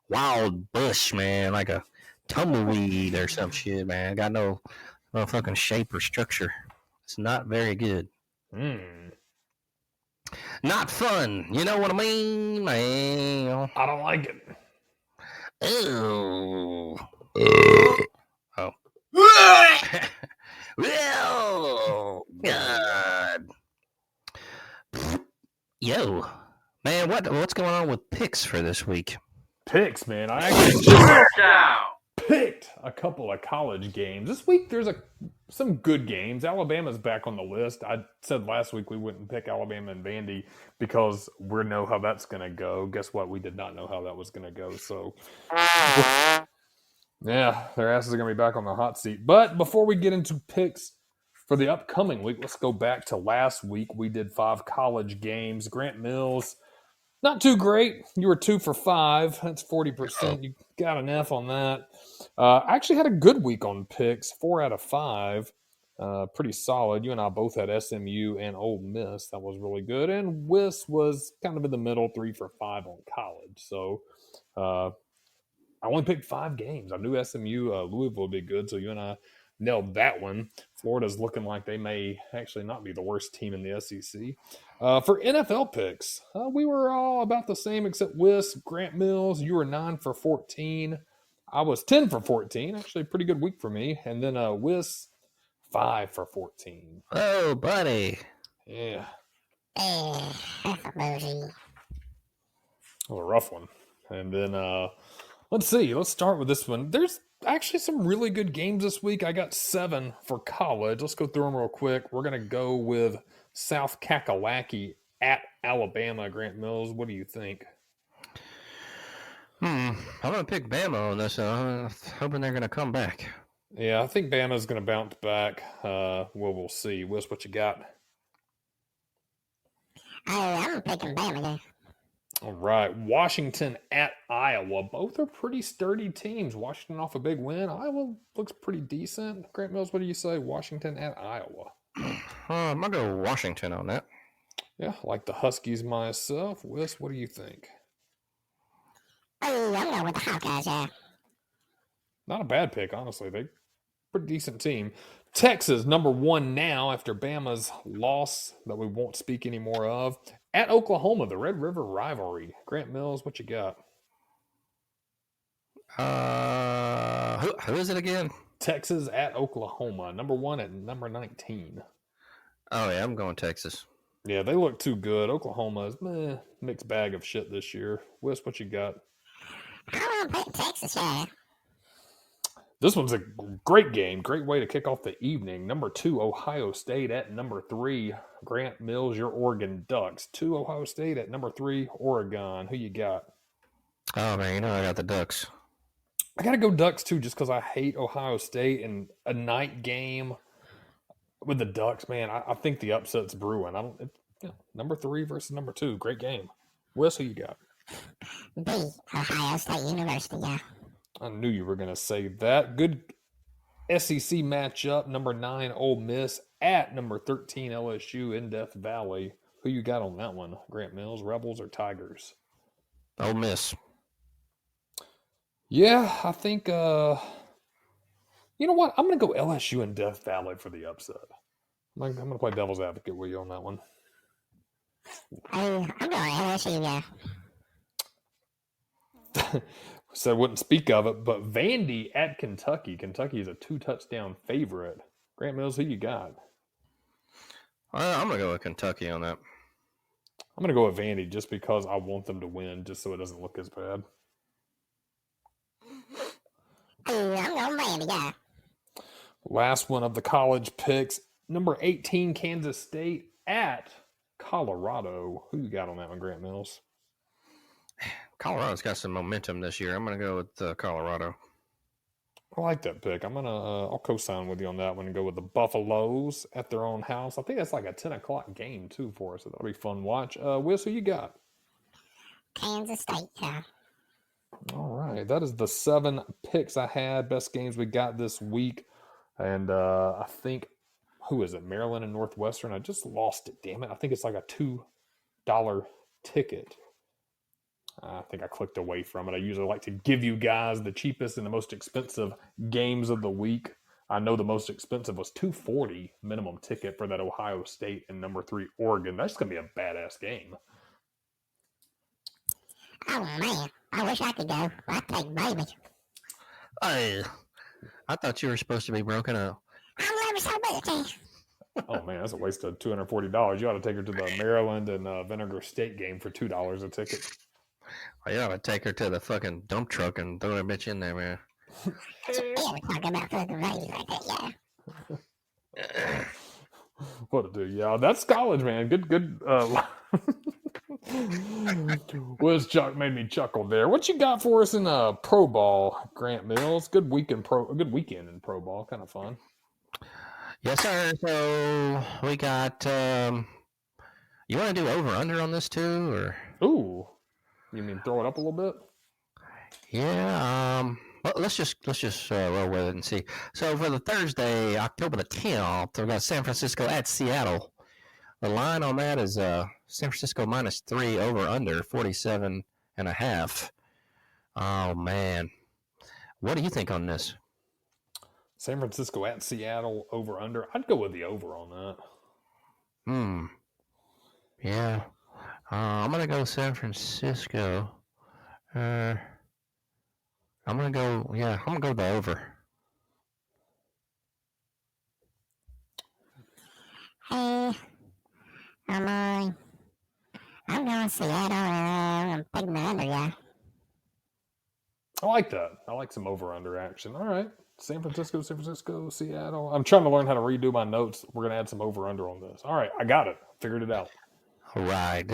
wild bush, man, like a tumbleweed or some shit, man. Got no fucking shape or structure. It's not very good. Not fun. You know what I mean, man? I don't like it. Oh. Oh. Oh, God. Yo, man, what's going on with picks for this week? Picks, man. I actually just picked a couple of college games. This week there's some good games. Alabama's back on the list. I said last week we wouldn't pick Alabama and Vandy because we know how that's going to go. Guess what? We did not know how that was going to go. So, yeah, their asses are going to be back on the hot seat. But before we get into picks for the upcoming week, let's go back to last week. We did 5 college games. Grant Mills, not too great. You were 2 for 5. That's 40%. You got an F on that. I actually had a good week on picks. 4 out of 5. Pretty solid. You and I both had SMU and Ole Miss. That was really good. And Whis was kind of in the middle, 3 for 5 on college. So I only picked 5 games. I knew SMU, Louisville would be good, so you and I nailed that one. Florida's looking like they may actually not be the worst team in the SEC. For NFL picks, we were all about the same except Whis, Grant Mills. You were 9 for 14. I was 10 for 14. Actually, a pretty good week for me. And then Whis, 5 for 14. Oh, buddy. Yeah. Bougie. That was a rough one. And then let's see. Let's start with this one. There's actually some really good games this week. I got 7 for college. Let's go through them real quick. We're going to go with South Kakalaki at Alabama. Grant Mills, what do you think? I'm going to pick Bama on this. I'm hoping they're going to come back. Yeah, I think Bama's going to bounce back. We'll see. Whis, what you got? I'm picking Bama there. All right. Washington at Iowa. Both are pretty sturdy teams. Washington off a big win. Iowa looks pretty decent. Grant Mills, what do you say? Washington at Iowa. I'm going to go Washington on that. Yeah, I like the Huskies myself. Whis, what do you think? I'm going with the Hawkeyes, yeah. Not a bad pick, honestly. They pretty decent team. Texas, number 1 now after Bama's loss that we won't speak anymore of. At Oklahoma, the Red River rivalry. Grant Mills, what you got? Who is it again? Texas at Oklahoma, number 1 at number 19. Oh, yeah, I'm going Texas. Yeah, they look too good. Oklahoma is mixed bag of shit this year. Whis, what you got? I'm going to pick Texas, yeah. This one's a great game. Great way to kick off the evening. Number 2, Ohio State at number 3. Grant Mills, your Oregon Ducks. 2 Ohio State at number 3, Oregon. Who you got? Oh, man, I got the Ducks. I got to go Ducks, too, just because I hate Ohio State. And a night game with the Ducks, man, I think the upset's brewing. Number 3 versus number 2. Great game. Whis, who you got? The Ohio State University, yeah. I knew you were going to say that. Good SEC matchup. Number 9, Ole Miss at number 13, LSU in Death Valley. Who you got on that one? Grant Mills, Rebels, or Tigers? Ole Miss. Yeah, I think, you know what? I'm going to go LSU in Death Valley for the upset. I'm going to play devil's advocate with you on that one. I'm going LSU, yeah. So I wouldn't speak of it, but Vandy at Kentucky. Kentucky is a 2-touchdown favorite. Grant Mills, who you got? I'm going to go with Kentucky on that. I'm going to go with Vandy just because I want them to win, just so it doesn't look as bad. I'm going Vandy, yeah. Last one of the college picks. Number 18, Kansas State at Colorado. Who you got on that one, Grant Mills? Colorado's got some momentum this year. I'm going to go with Colorado. I like that pick. I'll co-sign with you on that one and go with the Buffaloes at their own house. I think that's like a 10 o'clock game too for us, so that'll be fun to watch. Whis, who you got? Kansas State, yeah. All right, that is the 7 picks I had. Best games we got this week, and I think who is it? Maryland and Northwestern. I just lost it. Damn it! I think it's like a $2 ticket. I think I clicked away from it. I usually like to give you guys the cheapest and the most expensive games of the week. I know the most expensive was $240 minimum ticket for that Ohio State and number 3 Oregon. That's going to be a badass game. Oh, man. I wish I could go. I'd take baby. Hey, I thought you were supposed to be broken up. I'm never so busy. Oh, man, that's a waste of $240. You ought to take her to the Maryland and Vinegar State game for $2 a ticket. Well, you ought to take her to the fucking dump truck and throw that bitch in there, man. Yeah, we're talking about fucking baby like that, yeah. What to do? Yeah, that's college, man. Good. Whiz Chuck made me chuckle there. What you got for us in pro ball, Grant Mills? Good weekend in pro ball. Kind of fun. Yes, sir. So we got. You want to do over under on this too, or? Ooh, you mean throw it up a little bit? Yeah. Well, let's just roll with it and see. So for the Thursday, October the 10th, we got San Francisco at Seattle. The line on that is San Francisco -3 over under 47.5. Oh man, What do you think on this? San Francisco at Seattle, over under. I'd go with the over on that. Yeah. I'm going to go San Francisco. I'm going to go, I'm going to go the over. Hey, I'm going Seattle and I'm picking the under, yeah. I like that. I like some over under action. All right. San Francisco, Seattle. I'm trying to learn how to redo my notes. We're going to add some over under on this. All right. I got it. Figured it out. All right.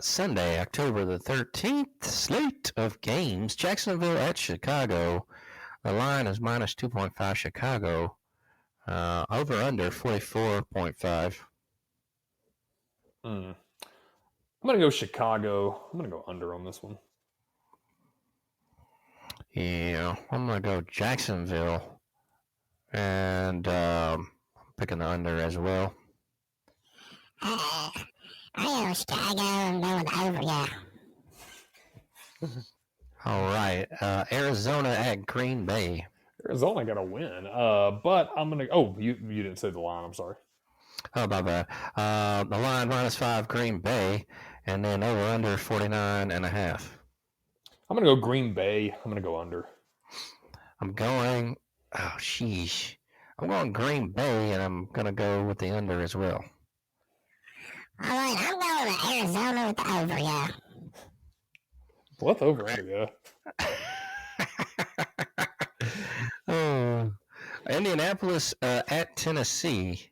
Sunday, October the 13th, slate of games. Jacksonville at Chicago. The line is minus 2.5 Chicago. Over under 44.5. I'm going to go Chicago. I'm going to go under on this one. Yeah, I'm going to go Jacksonville. And picking the under as well. I go Chicago and go with the over, yeah. All right. Arizona at Green Bay. Arizona got a win. But I'm going to... Oh, you didn't say the line. I'm sorry. Oh, my bad. The line minus 5 Green Bay. And then over under 49.5. I'm going to go Green Bay. I'm going to go under. I'm going Green Bay, and I'm going to go with the under as well. All right, I'm going to Arizona with the over, yeah. What over under, yeah. Indianapolis at Tennessee.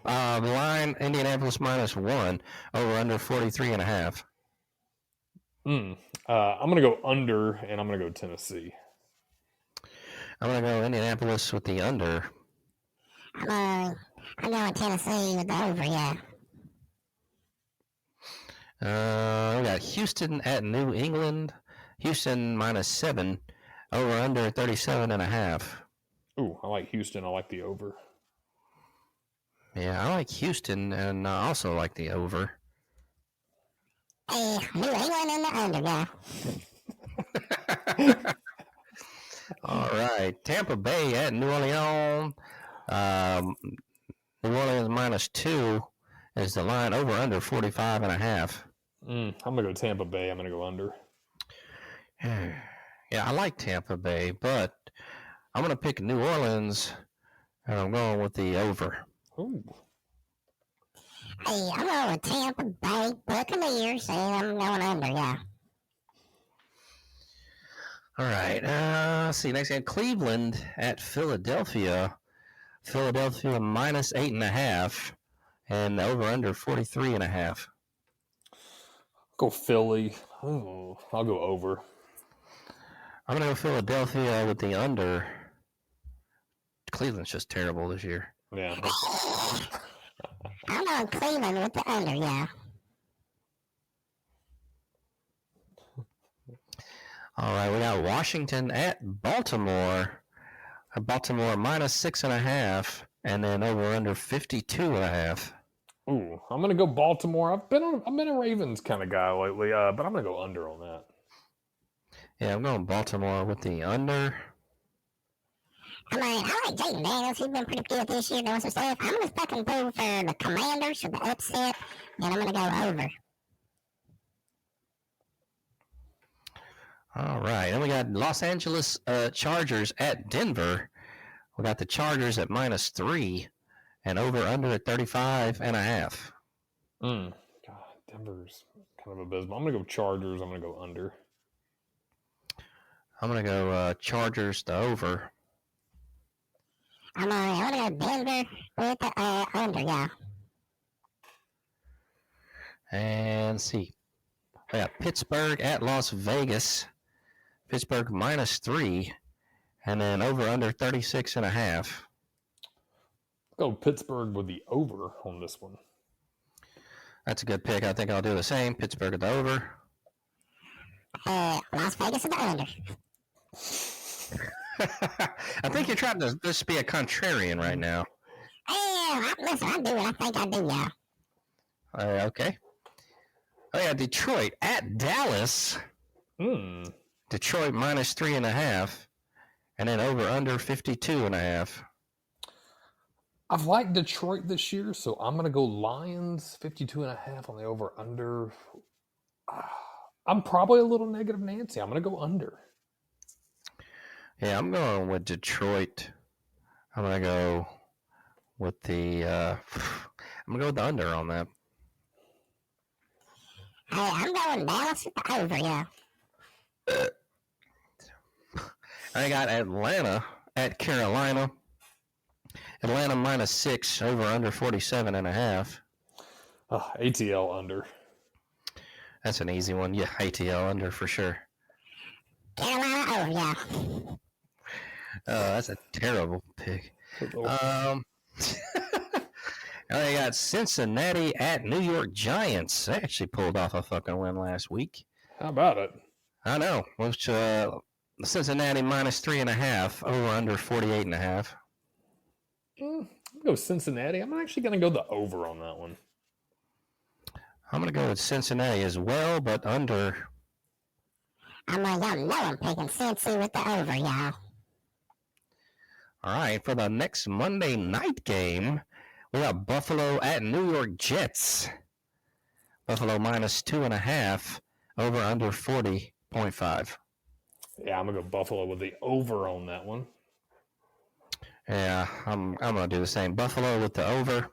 The line, Indianapolis minus 1, over under 43.5. I'm going to go under, and I'm going to go Tennessee. I'm going to go Indianapolis with the under. I'm going Tennessee with the over, yeah. We got Houston at New England. Houston minus 7, over under 37.5. Ooh, I like Houston. I like the over. Yeah, I like Houston, and I also like the over. Hey, New England in the under, yeah. All right, Tampa Bay at New Orleans. New Orleans minus 2 is the line, over under 45.5. I'm gonna go Tampa Bay. I'm gonna go under. Yeah, I like Tampa Bay, but I'm gonna pick New Orleans, and I'm going with the over. Ooh. Hey, I'm going with Tampa Bay Buccaneers, and I'm going under, yeah. All right. Let's see. Next game, Cleveland at Philadelphia. Philadelphia minus 8.5, and over under 43.5. Go Philly. Oh, I'll go over. I'm gonna go Philadelphia with the under. Cleveland's just terrible this year. Yeah. I'm going Cleveland with the under, yeah. All right, we got Washington at Baltimore. Baltimore minus 6.5, and then over under 52.5. Ooh, I'm gonna go Baltimore. I've been a Ravens kind of guy lately, but I'm gonna go under on that. Yeah, I'm going Baltimore with the under. I like Jaden Daniels. He's been pretty good this year doing some stuff. I'm going to fucking go for the Commanders for the upset, and I'm going to go over. All right, and we got Los Angeles Chargers at Denver. We got the Chargers at minus 3, and over under at 35.5. God, Denver's kind of abysmal. I'm gonna go Chargers. I'm gonna go under. I'm gonna go Chargers to over. I'm going to go Denver with the under, yeah. And see, we got Pittsburgh at Las Vegas. Pittsburgh minus 3, and then over under 36.5. Go Pittsburgh with the over on this one. That's a good pick. I think I'll do the same. Pittsburgh at the over. Las Vegas at the under. I think you're trying to just be a contrarian right now. Listen, I do what I think I do, yeah. Okay. Oh, yeah, Detroit at Dallas. Detroit minus 3.5, and then over under 52.5. I've liked Detroit this year, so I'm going to go Lions 52.5 on the over under. I'm probably a little negative Nancy. I'm going to go under. Yeah, I'm going with Detroit. I'm going to go with the under on that. Hey, I'm going Dallas with the over, yeah. I got Atlanta at Carolina. Atlanta minus 6, over under 47.5. ATL under. That's an easy one. Yeah, ATL under for sure. Carolina over, yeah. That's a terrible pick. I got Cincinnati at New York Giants. They actually pulled off a fucking win last week. How about it? I know. Which Cincinnati minus 3.5, over under 48.5. I'll go Cincinnati. I'm actually going to go the over on that one. I'm going to go with Cincinnati as well, but under. I'm picking Cincy with the over, y'all. All right, for the next Monday night game, we got Buffalo at New York Jets. Buffalo minus 2.5, over under 40.5. Yeah, I'm going to go Buffalo with the over on that one. Yeah, I'm going to do the same. Buffalo with the over.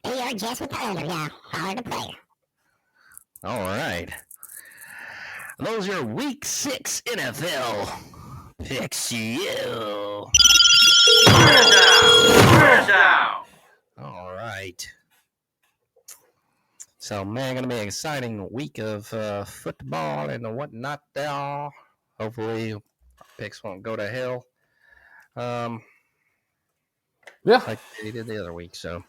New York Jets with the under, yeah. Holler the player. All right. Those are Week 6 NFL picks. You. All right. So, man, going to be an exciting week of football and whatnot there. Hopefully, our picks won't go to hell. Yeah. Like they did the other week, so.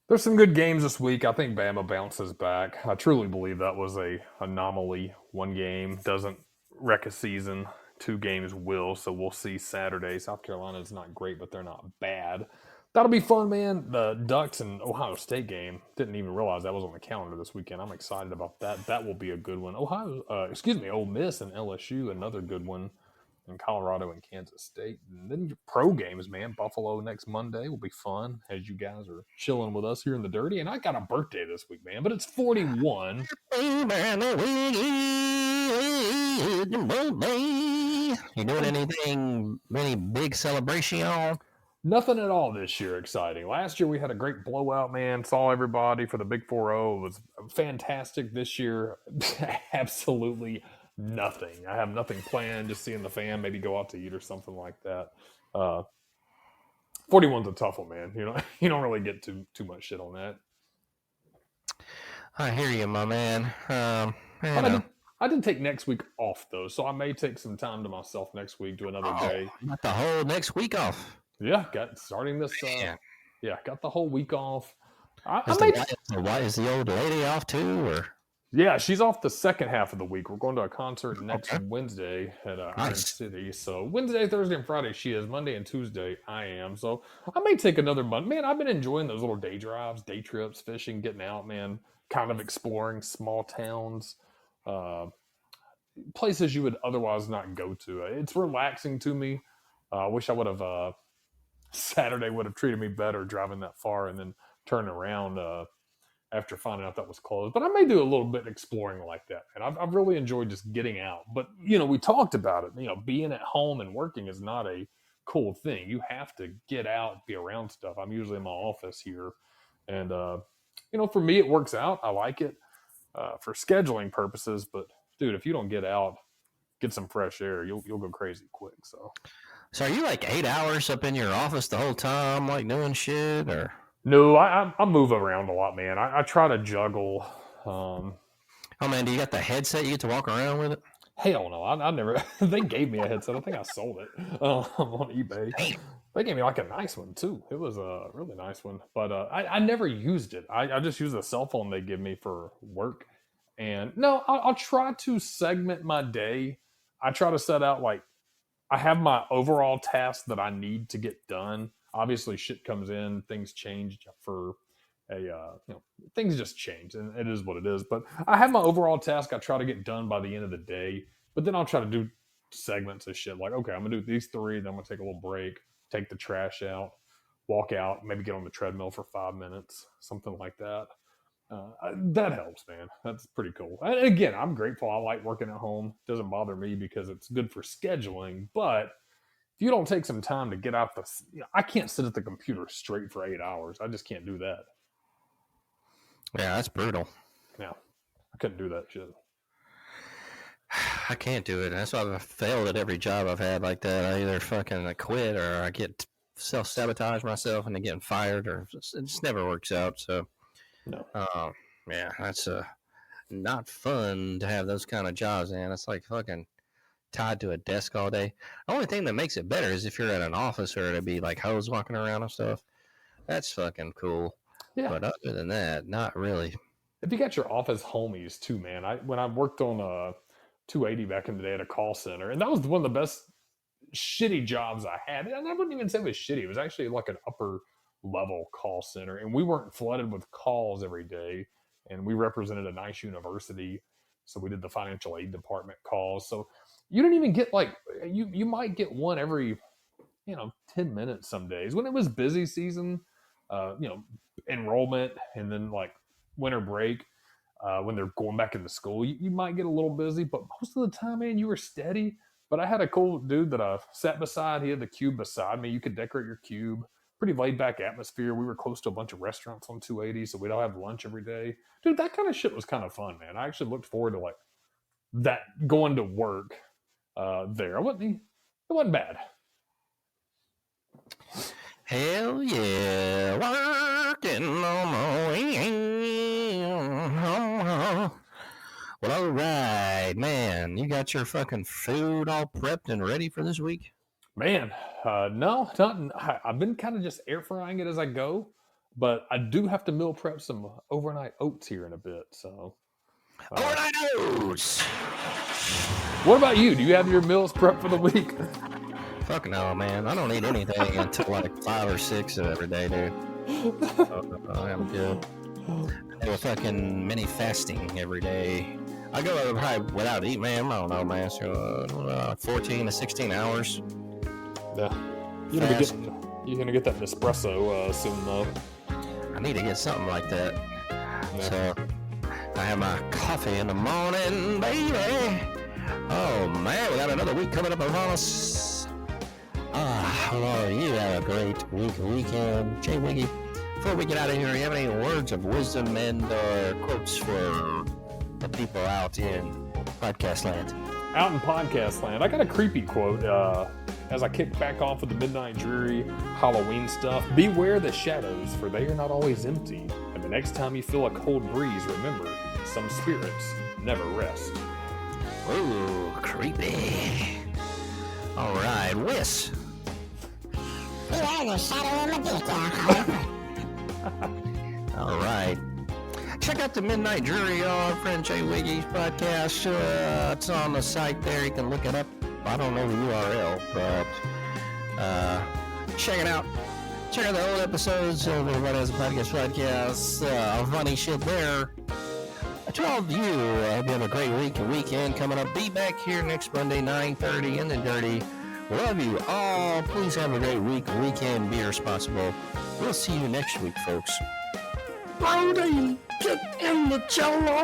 There's some good games this week. I think Bama bounces back. I truly believe that was a anomaly. One game doesn't wreck a season. 2 games will, so we'll see Saturday. South Carolina is not great, but they're not bad. That'll be fun, man. The Ducks and Ohio State game, didn't even realize that was on the calendar this weekend. I'm excited about that. That will be a good one. Ole Miss and LSU, another good one. In Colorado and Kansas State. And then your pro games, man. Buffalo next Monday will be fun as you guys are chilling with us here in the Dirty. And I got a birthday this week, man, but it's 41. You doing anything, any big celebration? Nothing at all this year exciting. Last year we had a great blowout, man. Saw everybody for the Big 4-0. It was fantastic. This year, absolutely nothing. I have nothing planned. Just seeing the fam, maybe go out to eat or something like that. 41's a tough one, man. You don't really get too much shit on that. I hear you, my man. I did take next week off though, so I may take some time to myself next week, do another day. Got the whole next week off. Yeah, got the whole week off. Is the old lady off too, or? Yeah, she's off the second half of the week. We're going to a concert next Wednesday at Iron City. So Wednesday, Thursday, and Friday she is. Monday and Tuesday I am. So I may take another month. Man, I've been enjoying those little day drives, day trips, fishing, getting out, man. Kind of exploring small towns, places you would otherwise not go to. It's relaxing to me. I wish I would have Saturday would have treated me better driving that far and then turning around after finding out that was closed. But I may do a little bit exploring like that. And I've really enjoyed just getting out. But, we talked about it. Being at home and working is not a cool thing. You have to get out, be around stuff. I'm usually in my office here. And, for me, it works out. I like it for scheduling purposes. But, dude, if you don't get out, get some fresh air, you'll go crazy quick. So are you like 8 hours up in your office the whole time, like doing shit, or? No, I move around a lot, man. I try to juggle. Oh man, do you got the headset? You get to walk around with it? Hell no, I never. They gave me a headset. I think I sold it on eBay. Damn. They gave me like a nice one too. It was a really nice one, but I never used it. I just use a cell phone they give me for work. And no, I'll try to segment my day. I try to set out like I have my overall tasks that I need to get done. Obviously, shit comes in, things change for things just change, and it is what it is. But I have my overall task I try to get done by the end of the day, But then I'll try to do segments of shit like, okay, I'm gonna do these 3, then I'm gonna take a little break, take the trash out, walk out, maybe get on the treadmill for 5 minutes, something like that. That helps, man. That's pretty cool. And again, I'm grateful. I like working at home. It doesn't bother me because it's good for scheduling. But if you don't take some time to get out I can't sit at the computer straight for 8 hours. I just can't do that. Yeah, that's brutal. Yeah, I couldn't do that shit. I can't do it. That's why I've failed at every job I've had like that. I either fucking quit or I get self-sabotage myself and then getting fired, or it just never works out. So, no. Yeah, that's not fun to have those kind of jobs, man. It's like fucking tied to a desk all day. The only thing that makes it better is if you're at an office or to be like hoes walking around and stuff. That's fucking cool. Yeah. But other than that, not really. If you got your office homies too, man. When I worked on 280 back in the day at a call center, and that was one of the best shitty jobs I had. And I wouldn't even say it was shitty. It was actually like an upper level call center, and we weren't flooded with calls every day. And we represented a nice university, so we did the financial aid department calls. So you didn't even get like you might get one every 10 minutes some days when it was busy season, enrollment, and then like winter break. When they're going back into school, you might get a little busy, but most of the time, man, you were steady. But I had a cool dude that I sat beside. He had the cube beside me. You could decorate your cube. Pretty laid back atmosphere. We were close to a bunch of restaurants on 280, so we'd all have lunch every day. Dude, that kind of shit was kind of fun, man. I actually looked forward to like that going to work there. It wasn't bad. Hell yeah, working on my way. Well, all right, man. You got your fucking food all prepped and ready for this week? Man, no, I've been kind of just air frying it as I go, but I do have to meal prep some overnight oats here in a bit. So, overnight oats. What about you? Do you have your meals prepped for the week? Fuck no, man. I don't eat anything until like 5 or 6 every day, dude. I'm good. I do a fucking mini fasting every day. I go probably without eating, man. I don't know, man. So 14 to 16 hours. Yeah. You're gonna get that Nespresso soon, though. I need to get something like that. Yeah. So I have my coffee in the morning, baby. Oh man, we got another week coming up upon us. Hello, you have a great weekend. Jay Wiggy, before we get out of here, you have any words of wisdom and quotes for the people out in podcast land? Out in podcast land, I got a creepy quote as I kick back off of the midnight dreary Halloween stuff. Beware the shadows, for they are not always empty. And the next time you feel a cold breeze, remember, some spirits never rest. Ooh, creepy. All right, Whis. Beware the shadow in my dick, All right. Check out the Midnight Jury on our friend Jay Wiggy's podcast. It's on the site there. You can look it up. I don't know the URL, but check it out. Check out the old episodes of Everybody Has a Podcast. Funny shit there. To all of you, I hope you have a great week and weekend coming up. Be back here next Monday, 9:30 in the Dirty. Love you all. Please have a great week and weekend. Be responsible. We'll see you next week, folks. Brody, get in the jello.